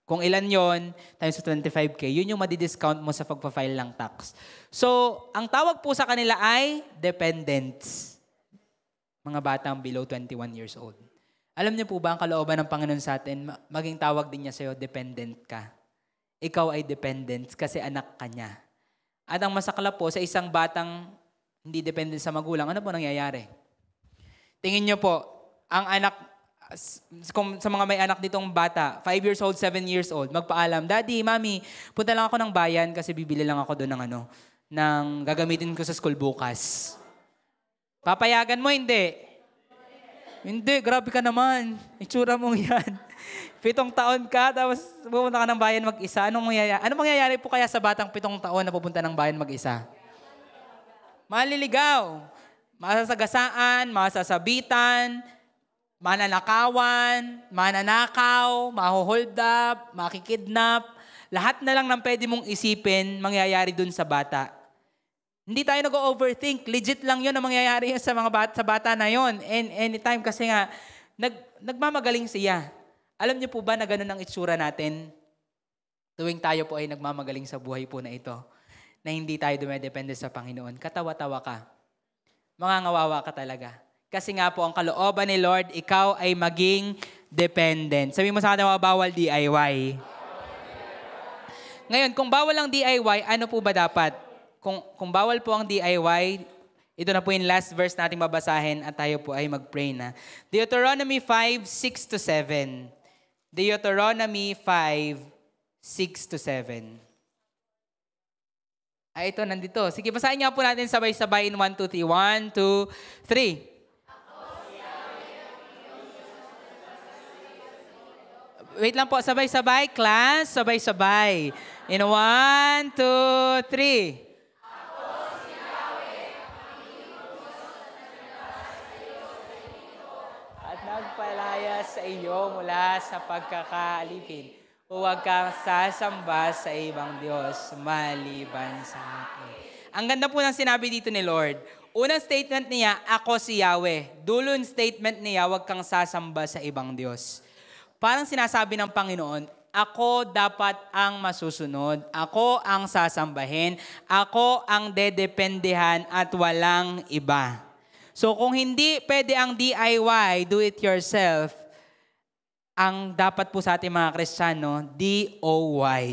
kung ilan yon times 25K, yun yung madi-discount mo sa pagpa-file ng tax. So, ang tawag po sa kanila ay dependents. Mga batang below 21 years old. Alam niyo po ba ang kalooban ng Panginoon sa atin, maging tawag din niya sa'yo, dependent ka. Ikaw ay dependent kasi anak ka niya. At ang masakla po, sa isang batang hindi dependent sa magulang, ano po nangyayari? Tingin niyo po, ang anak, sa mga may anak ditong bata, 5 years old, 7 years old, magpaalam, Daddy, Mami, punta lang ako ng bayan kasi bibili lang ako doon ng gagamitin ko sa school bukas. Papayagan mo, hindi? Hindi, grabe ka naman. Itsura mong yan. 7 taon ka, tapos pupunta ka ng bayan mag-isa. Anong mangyayari po kaya sa batang 7 taon na pupunta ng bayan mag-isa? Maliligaw. Masasagasaan, masasabitan, mananakawan, mananakaw, mahuhold up, makikidnap. Lahat na lang ng pwede mong isipin mangyayari dun sa bata. Hindi tayo nag-overthink. Legit lang yun ang mangyayari sa sa bata na yun. And anytime kasi nga, nagmamagaling siya. Alam niyo po ba na ganun ang itsura natin? Tuwing tayo po ay nagmamagaling sa buhay po na ito, na hindi tayo dumedepende sa Panginoon. Katawa-tawa ka. Mangangawawa ka talaga. Kasi nga po, ang kalooban ni Lord, ikaw ay maging dependent. Sabi mo sa akin, bawal DIY. Ngayon, kung bawal ang DIY, ano po ba dapat? Kung bawal po ang DIY, ito na po yung last verse natin babasahin at tayo po ay mag-pray na. Deuteronomy 5:6-7. Deuteronomy 5:6-7. Ito, nandito. Sige, basahin nga po natin sabay-sabay in 1, 2, 3. 1, 2, 3. Wait lang po, sabay-sabay. Class, sabay-sabay. In 1, 2, 3. Nagpalaya sa iyo mula sa pagkakaalipin. Huwag kang sasamba sa ibang Diyos maliban sa akin. Ang ganda po ng sinabi dito ni Lord. Unang statement niya, ako si Yahweh. Dulong statement niya, huwag kang sasamba sa ibang Diyos. Parang sinasabi ng Panginoon, ako dapat ang masusunod. Ako ang sasambahin. Ako ang dedependehan at walang iba. So kung hindi pwede ang DIY, do it yourself, ang dapat po sa ating mga Kristiyano, DOY.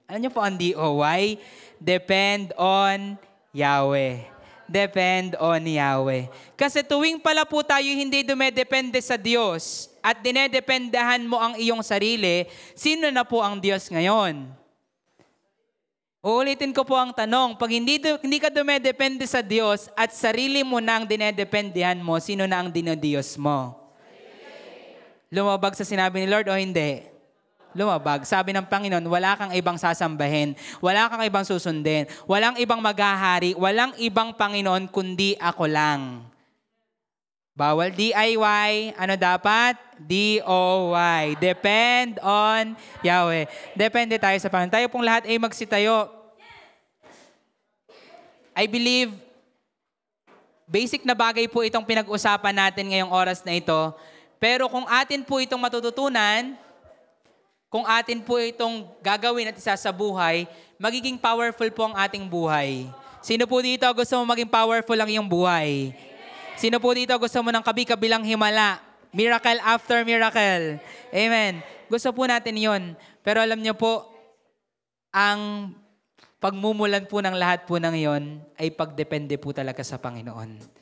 Alam niyo po ang DOY? Depend on Yahweh. Depend on Yahweh. Kasi tuwing pala po tayo hindi dumedepende sa Diyos at dinedependahan mo ang iyong sarili, sino na po ang Diyos ngayon? Uulitin ko po ang tanong, pag hindi ka dumedepende sa Diyos at sarili mo na ang dinedependehan mo, sino na ang dinodiyos mo? Lumabag sa sinabi ni Lord o hindi? Lumabag. Sabi ng Panginoon, wala kang ibang sasambahin, wala kang ibang susundin, walang ibang maghahari, walang ibang Panginoon kundi ako lang. Bawal DIY. Ano dapat? DOY. Depend on Yahweh. Depende tayo sa Panginoon. Tayo pong lahat ay magsitayo. I believe, basic na bagay po itong pinag-usapan natin ngayong oras na ito. Pero kung atin po itong matututunan, kung atin po itong gagawin at isa sa buhay, magiging powerful po ang ating buhay. Sino po dito gusto mo maging powerful ang iyong buhay? Sino po dito gusto mo ng kabi-kabilang himala? Miracle after miracle. Amen. Gusto po natin yon. Pero alam niyo po, ang pagmumulan po ng lahat po ng yon ay pagdepende po talaga sa Panginoon.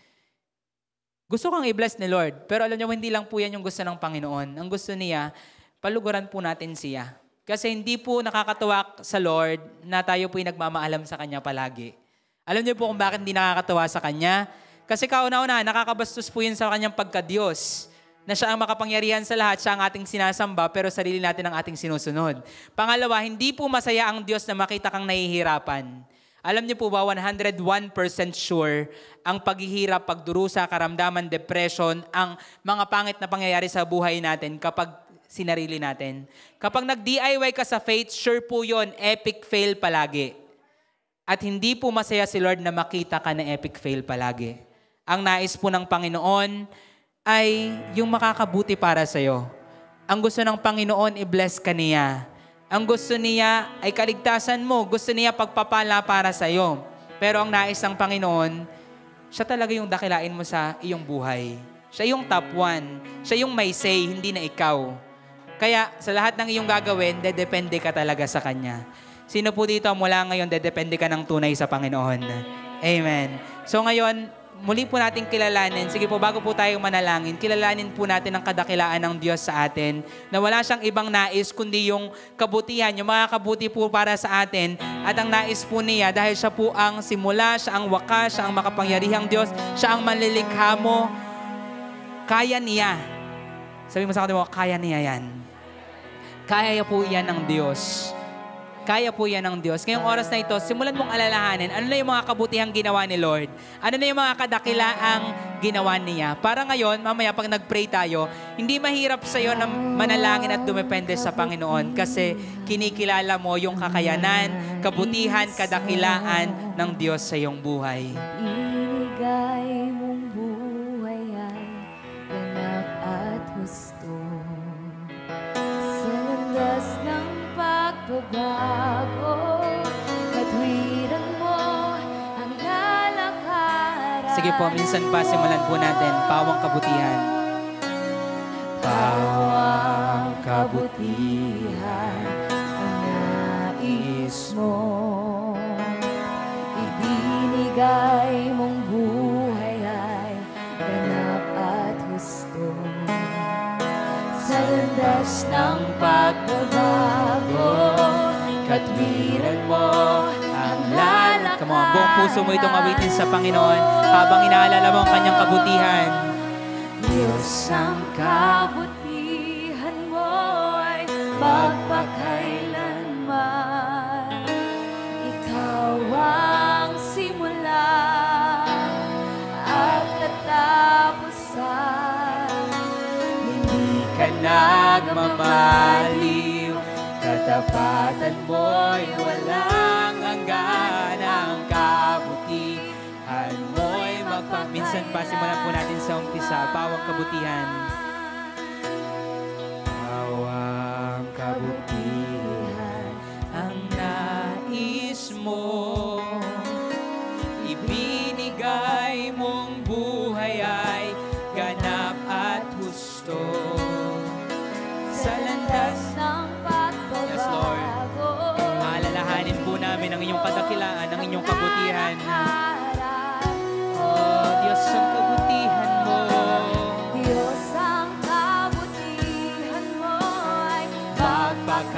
Gusto kang i-bless ni Lord, pero alam niyo, hindi lang po yan yung gusto ng Panginoon. Ang gusto niya, paluguran po natin siya. Kasi hindi po nakakatuwa sa Lord na tayo po'y nagmamaalam sa Kanya palagi. Alam niyo po kung bakit hindi nakakatuwa sa Kanya? Kasi kauna-una, nakakabastos po yun sa Kanyang pagka-Diyos. Na siya ang makapangyarihan sa lahat, siya ang ating sinasamba, pero sarili natin ang ating sinusunod. Pangalawa, hindi po masaya ang Diyos na makita kang nahihirapan. Alam niyo po ba, 101% sure ang paghihirap, pagdurusa, karamdaman, depression, ang mga pangit na pangyayari sa buhay natin kapag sinarili natin. Kapag nag-DIY ka sa faith, sure po yon, epic fail palagi. At hindi po masaya si Lord na makita ka na epic fail palagi. Ang nais po ng Panginoon ay yung makakabuti para sa'yo. Ang gusto ng Panginoon, i-bless ka niya. Ang gusto niya ay kaligtasan mo. Gusto niya pagpapala para sa iyo. Pero ang nais ng Panginoon, siya talaga yung dakilain mo sa iyong buhay. Siya yung top one. Siya yung may say, hindi na ikaw. Kaya sa lahat ng iyong gagawin, dedepende ka talaga sa Kanya. Sino po dito mula ngayon, dedepende ka ng tunay sa Panginoon? Amen. So ngayon, muli po natin kilalanin, sige po, bago po tayo manalangin, kilalanin po natin ang kadakilaan ng Diyos sa atin, na wala siyang ibang nais, kundi yung kabutihan, yung mga kabuti po para sa atin, at ang nais po niya, dahil siya po ang simula, siya ang wakas, siya ang makapangyarihang Diyos, siya ang manlilikha mo, kaya niya. Sabi mo sa kanila, kaya niya yan. Kaya po yan ng Diyos. Kaya po yan ng Diyos. Ngayong oras na ito, simulan mong alalahanin, ano na yung mga kabutihang ginawa ni Lord? Ano na yung mga kadakilaang ginawa niya? Para ngayon, mamaya pag nag-pray tayo, hindi mahirap sa iyo na manalangin at dumepende sa Panginoon kasi kinikilala mo yung kakayanan, kabutihan, kadakilaan ng Diyos sa iyong buhay. Ibigay mong buhay ay ganap at husto sa landas ng pagbabago, katwiran mo ang lalakaran. Sige po, minsan pa, simulan po natin. Pawang kabutihan. Pawang kabutihan ang nais mo. Ibinigay mong buhay ay ganap at husto sa landas ng pagbabago, katwiran mo ang lalakaran. Come on, buong puso mo itong awitin sa Panginoon habang inaalala mo ang kanyang kabutihan. Diyos, ang kabutihan mo ay magpakailanman. Ikaw ang simula at katapusan. Hindi ka nagmamaliw, katapatan mo'y walang hanggan. Ang kabutihan mo'y magpakailanman. Minsan pa, simulan po natin sa umpisa. Pawang kabutihan. Pawang kabutihan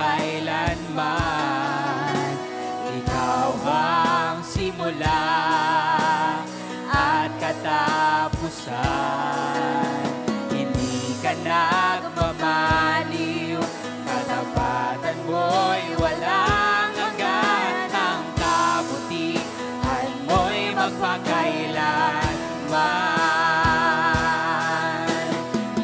magpakailanman. Ikaw ang simula at katapusan. Hindi ka nagmamaliw, katapatan mo'y walang hanggan. Ang kabutihan mo'y magpakailanman.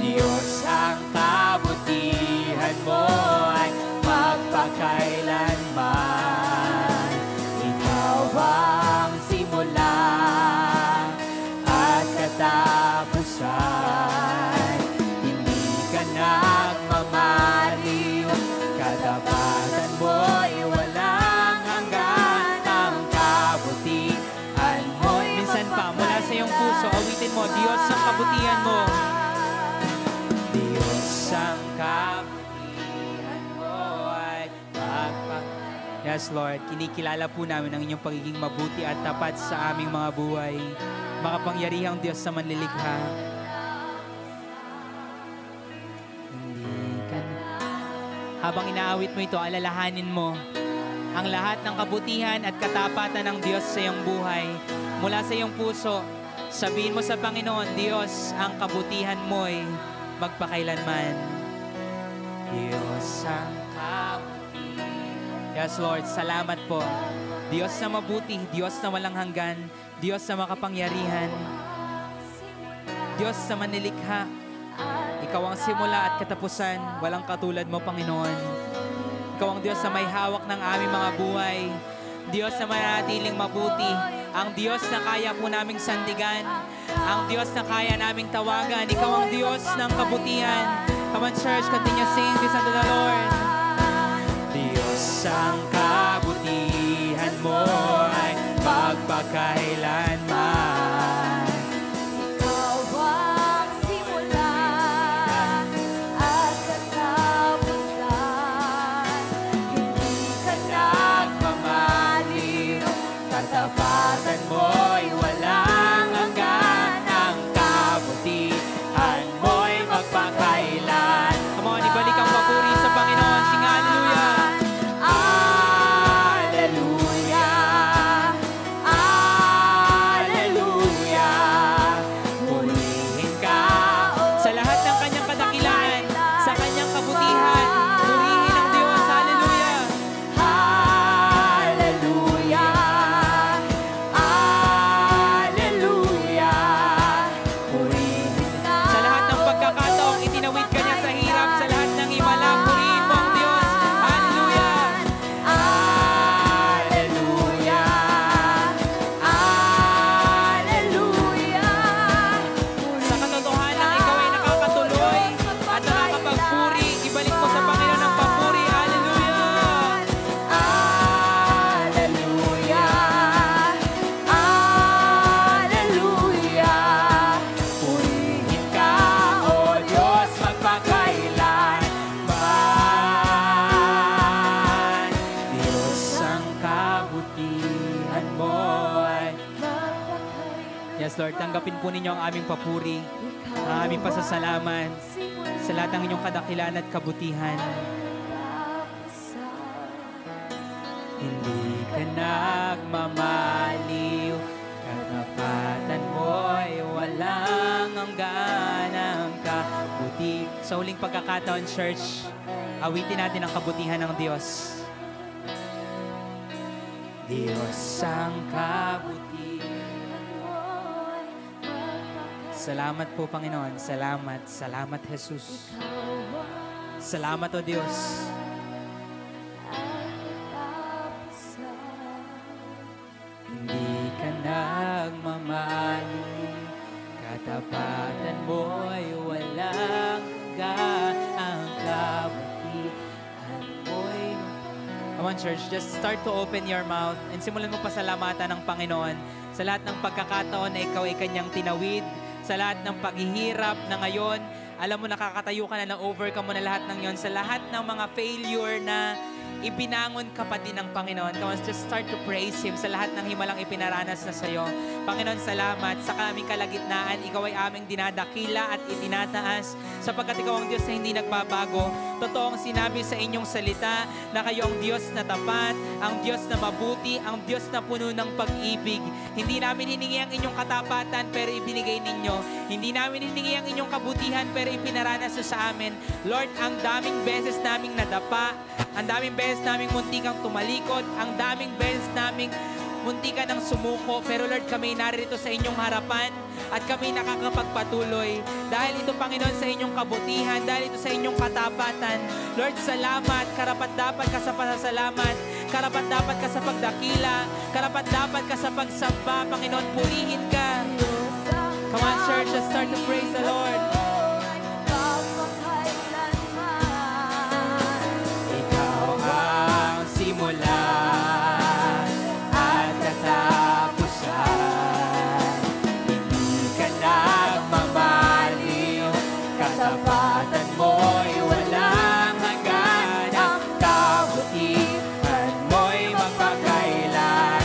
Diyos, ang kabutihan mo ay magpakailanman. Ikaw ang simula at katapusan. Hindi ka nagmamaliw, katapatan mo'y walang hanggan. Ang kabutihan mo'y Minsan pa, mula sa iyong puso, awitin mo, Diyos ang kabutihan mo. Diyos, ang kabutihan mo ay Yes, Lord, kinikilala po namin ang inyong pagiging mabuti at tapat sa aming mga buhay. Makapangyarihang Diyos sa manlilikha. Hindi ka Habang inaawit mo ito, alalahanin mo ang lahat ng kabutihan at katapatan ng Diyos sa iyong buhay. Mula sa iyong puso, sabihin mo sa Panginoon, Diyos, ang kabutihan mo'y magpakailanman. Diyos, ang kabutihan. Yes, Lord, salamat po. Diyos na mabuti, Diyos na walang hanggan, Diyos na makapangyarihan, Diyos na manilikha. Ikaw ang simula at katapusan, walang katulad mo, Panginoon. Ikaw ang Diyos na may hawak ng aming mga buhay, Diyos na manatiling mabuti, ang Diyos na kaya po naming sandigan, ang Diyos na kaya naming tawagan. Ikaw ang Diyos ng kabutihan. Come on, church, continue singing this unto the Lord. Diyos, ang kabutihan mo ay magpakailanman. Ikaw ang simula at katapusan. Hindi ka Nagmamaliw, katapatan mo'y walang hanggan. Ang kabutihan mo'y magpakailan. Come on, ibalik ang papuri sa Panginoon. Sing hallelujah. Hallelujah, hallelujah. Purihin ka, Sa lahat ng kanyang kadakilaan, sa kanyang kabutihan, purihin ang Diyos. Hallelujah. hallelujah, hallelujah. Purihin ka. Sa lahat ng pagkakataong itinawid ka niya sa hirap, sa lahat ng himala, purihin mo ang Diyos. Hallelujah. Hallelujah, hallelujah. Sa katotohanan, ikaw ay nakakatuloy at nakakapagpuri. Ibalik mo sa Panginoon ang papuri. Hallelujah. Hallelujah, hallelujah. Purihin ka, O Diyos, magpakailanman. Diyos, ang kabutihan mo ay Yes, Lord, tanggapin po ninyo ang aming papuri, ang aming pasasalamat sa lahat ng inyong kadakilan at kabutihan. hindi ka nagmamaliw, katapatan mo'y walang hanggan. Ang kabuti. Sa huling pagkakataon, church, awitin natin ang kabutihan ng Diyos. Diyos, ang kabutihan. Salamat po, Panginoon. Salamat. Salamat, Jesus. Salamat, O Diyos. Hindi ka nagmamaliw, katapatan mo'y walang hanggan. Ang kabutihan mo'y Come on, church, just start to open your mouth and simulan mo pasalamatan ng Panginoon sa lahat ng pagkakataon na ikaw ay kanyang tinawid, sa lahat ng paghihirap na ngayon. Alam mo, nakakatayo ka na, na-overcome mo na lahat ng yon, sa lahat ng mga failure na ibinangon ka pa din ng Panginoon. Come on, just start to praise Him sa lahat ng himalang ipinaranas na sa iyo. Panginoon, salamat sa aming kalagitnaan. Ikaw ay aming dinadakila at itinataas sapagkat ikaw ang Diyos na hindi nagbabago. totoong sinabi sa inyong salita na kayo ang Diyos na tapat, ang Diyos na mabuti, ang Diyos na puno ng pag-ibig. Hindi namin hiningi ang inyong katapatan pero ibinigay ninyo. Hindi namin hiningi ang inyong kabutihan pero ipinaranas sa amin. Lord, ang daming beses naming nadapa, ang daming beses naming muntikang tumalikod, ang daming beses naming munti ka ng sumuko, pero Lord, kami narito sa inyong harapan at kami nakakapagpatuloy. Dahil ito, Panginoon, sa inyong kabutihan, dahil ito sa inyong katapatan. Lord, salamat, karapat-dapat ka sa pasasalamat, karapat-dapat ka sa pagdakila, karapat-dapat ka sa pagsamba, Panginoon, purihin ka. Come on, church, let's start to praise the Lord. Ikaw ang simula at katapusan. Hindi ka nagmamaliw, katapatan mo'y walang hanggan. Ang kabutihan mo'y magpakailanman.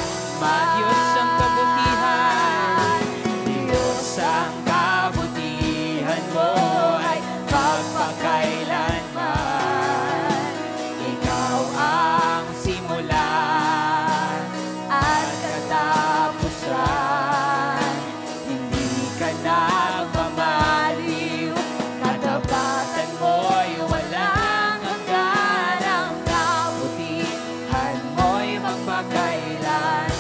Diyos ang kabutihan, Diyos ang kabutihan mo ay magpakailanman. Ikaw ang simula at katapusan. Hindi ka nagmamaliw, katapatan mo'y walang hanggan. Ang kabutihan mo'y magpakailanman.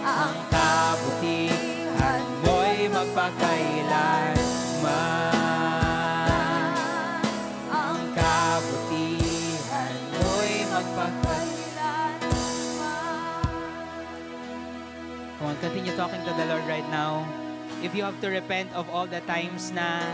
Ang kabutihan mo'y magpakailanman. Ang kabutihan mo'y magpakailanman. come on, continue talking to the Lord right now. If you have to repent of all the times na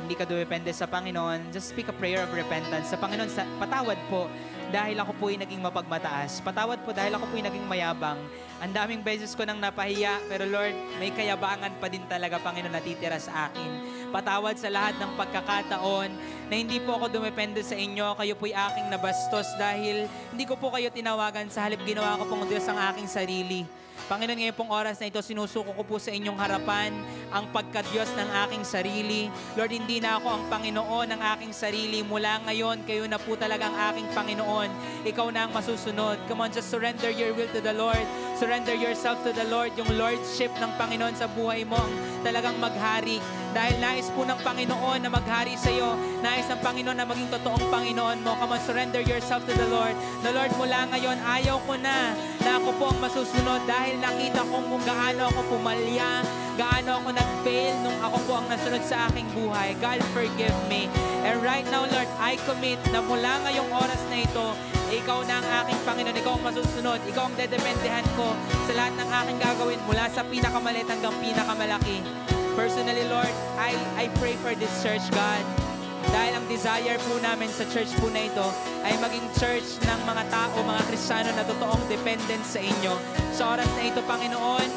hindi ka dumepende sa Panginoon, just speak a prayer of repentance. Sa Panginoon, patawad po dahil ako po'y naging mapagmataas. Patawad po dahil ako po'y naging mayabang. Ang daming beses ko nang napahiya, pero Lord, may kayabangan pa din talaga, Panginoon, natitira sa akin. Patawad sa lahat ng pagkakataon na hindi po ako dumepende sa inyo. Kayo po'y aking nabastos dahil hindi ko po kayo tinawagan. Sa halip ginawa ko pong Diyos ang aking sarili. Panginoon, ngayon pong oras na ito, sinusuko ko po sa inyong harapan ang pagka-Diyos ng aking sarili. Lord, hindi na ako ang Panginoon ng aking sarili. Mula ngayon, kayo na po talaga ang aking Panginoon. Ikaw na ang masusunod. Come on, just surrender your will to the Lord. Surrender yourself to the Lord. Yung Lordship ng Panginoon sa buhay mo ang talagang maghari. Dahil nais po ng Panginoon na maghari sa iyo. Nais ng Panginoon na maging totoong Panginoon mo. Come on, surrender yourself to the Lord. The Lord, mula ngayon, ayaw ko na ako po ang masusunod dahil nakita ko kung gaano ako pumalya, gaano ako nag-fail nung ako po ang nasunod sa aking buhay. God, forgive me. And right now, Lord, I commit na mula ngayong oras na ito, ikaw na ang aking Panginoon, ikaw ang masusunod, ikaw ang dedependehan ko sa lahat ng aking gagawin mula sa pinakamaliit hanggang pinakamalaki. Personally, Lord, I pray for this church, God. Dahil ang desire po namin sa church po na ito ay maging church ng mga tao, mga Kristiyano na totoong dependent sa inyo. Sa oras na ito, Panginoon,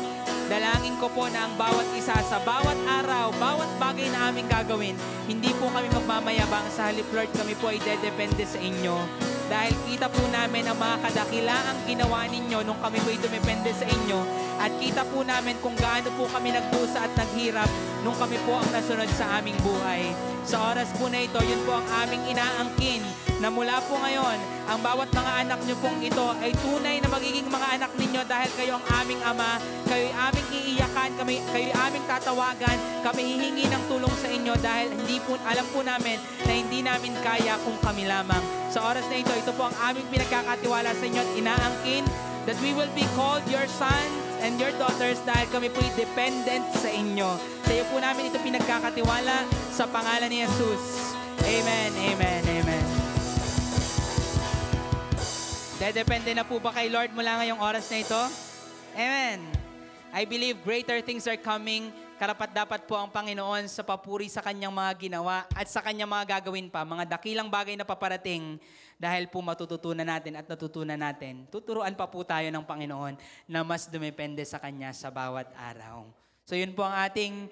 dalangin ko po na ang bawat isa sa bawat araw, bawat bagay na aming gagawin, hindi po kami magmamayabang. Sa halip, Lord, kami po ay dedepende sa inyo. Dahil kita po namin ang mga kadakilaang ginawa ninyo nung kami po ay dumepende sa inyo. At kita po namin kung gaano po kami nagdusa at naghirap nung kami po ang nasunod sa aming buhay. Sa oras po na ito, yun po ang aming inaangkin na mula po ngayon, ang bawat mga anak nyo pong ito ay tunay na magiging mga anak ninyo dahil kayo ang aming Ama, kayo ay aming iiyakan, kayo ay aming tatawagan, kami hihingi ng tulong sa inyo dahil alam po namin na hindi namin kaya kung kami lamang. Sa oras na ito, ito po ang aming pinagkakatiwala sa inyo at inaangkin that we will be called your sons and your daughters dahil kami po'y dependent sa inyo. Sa iyo po namin ito pinagkakatiwala sa pangalan ni Jesus. Amen, amen, amen. Dedepende na po ba kay Lord mula ngayong oras na ito? Amen. I believe greater things are coming. Karapat-dapat po ang Panginoon sa papuri sa kanyang mga ginawa at sa kanyang mga gagawin pa, mga dakilang bagay na paparating dahil po matututunan natin at natutunan natin. Tuturuan pa po tayo ng Panginoon na mas dumepende sa kanya sa bawat araw. So yun po ang ating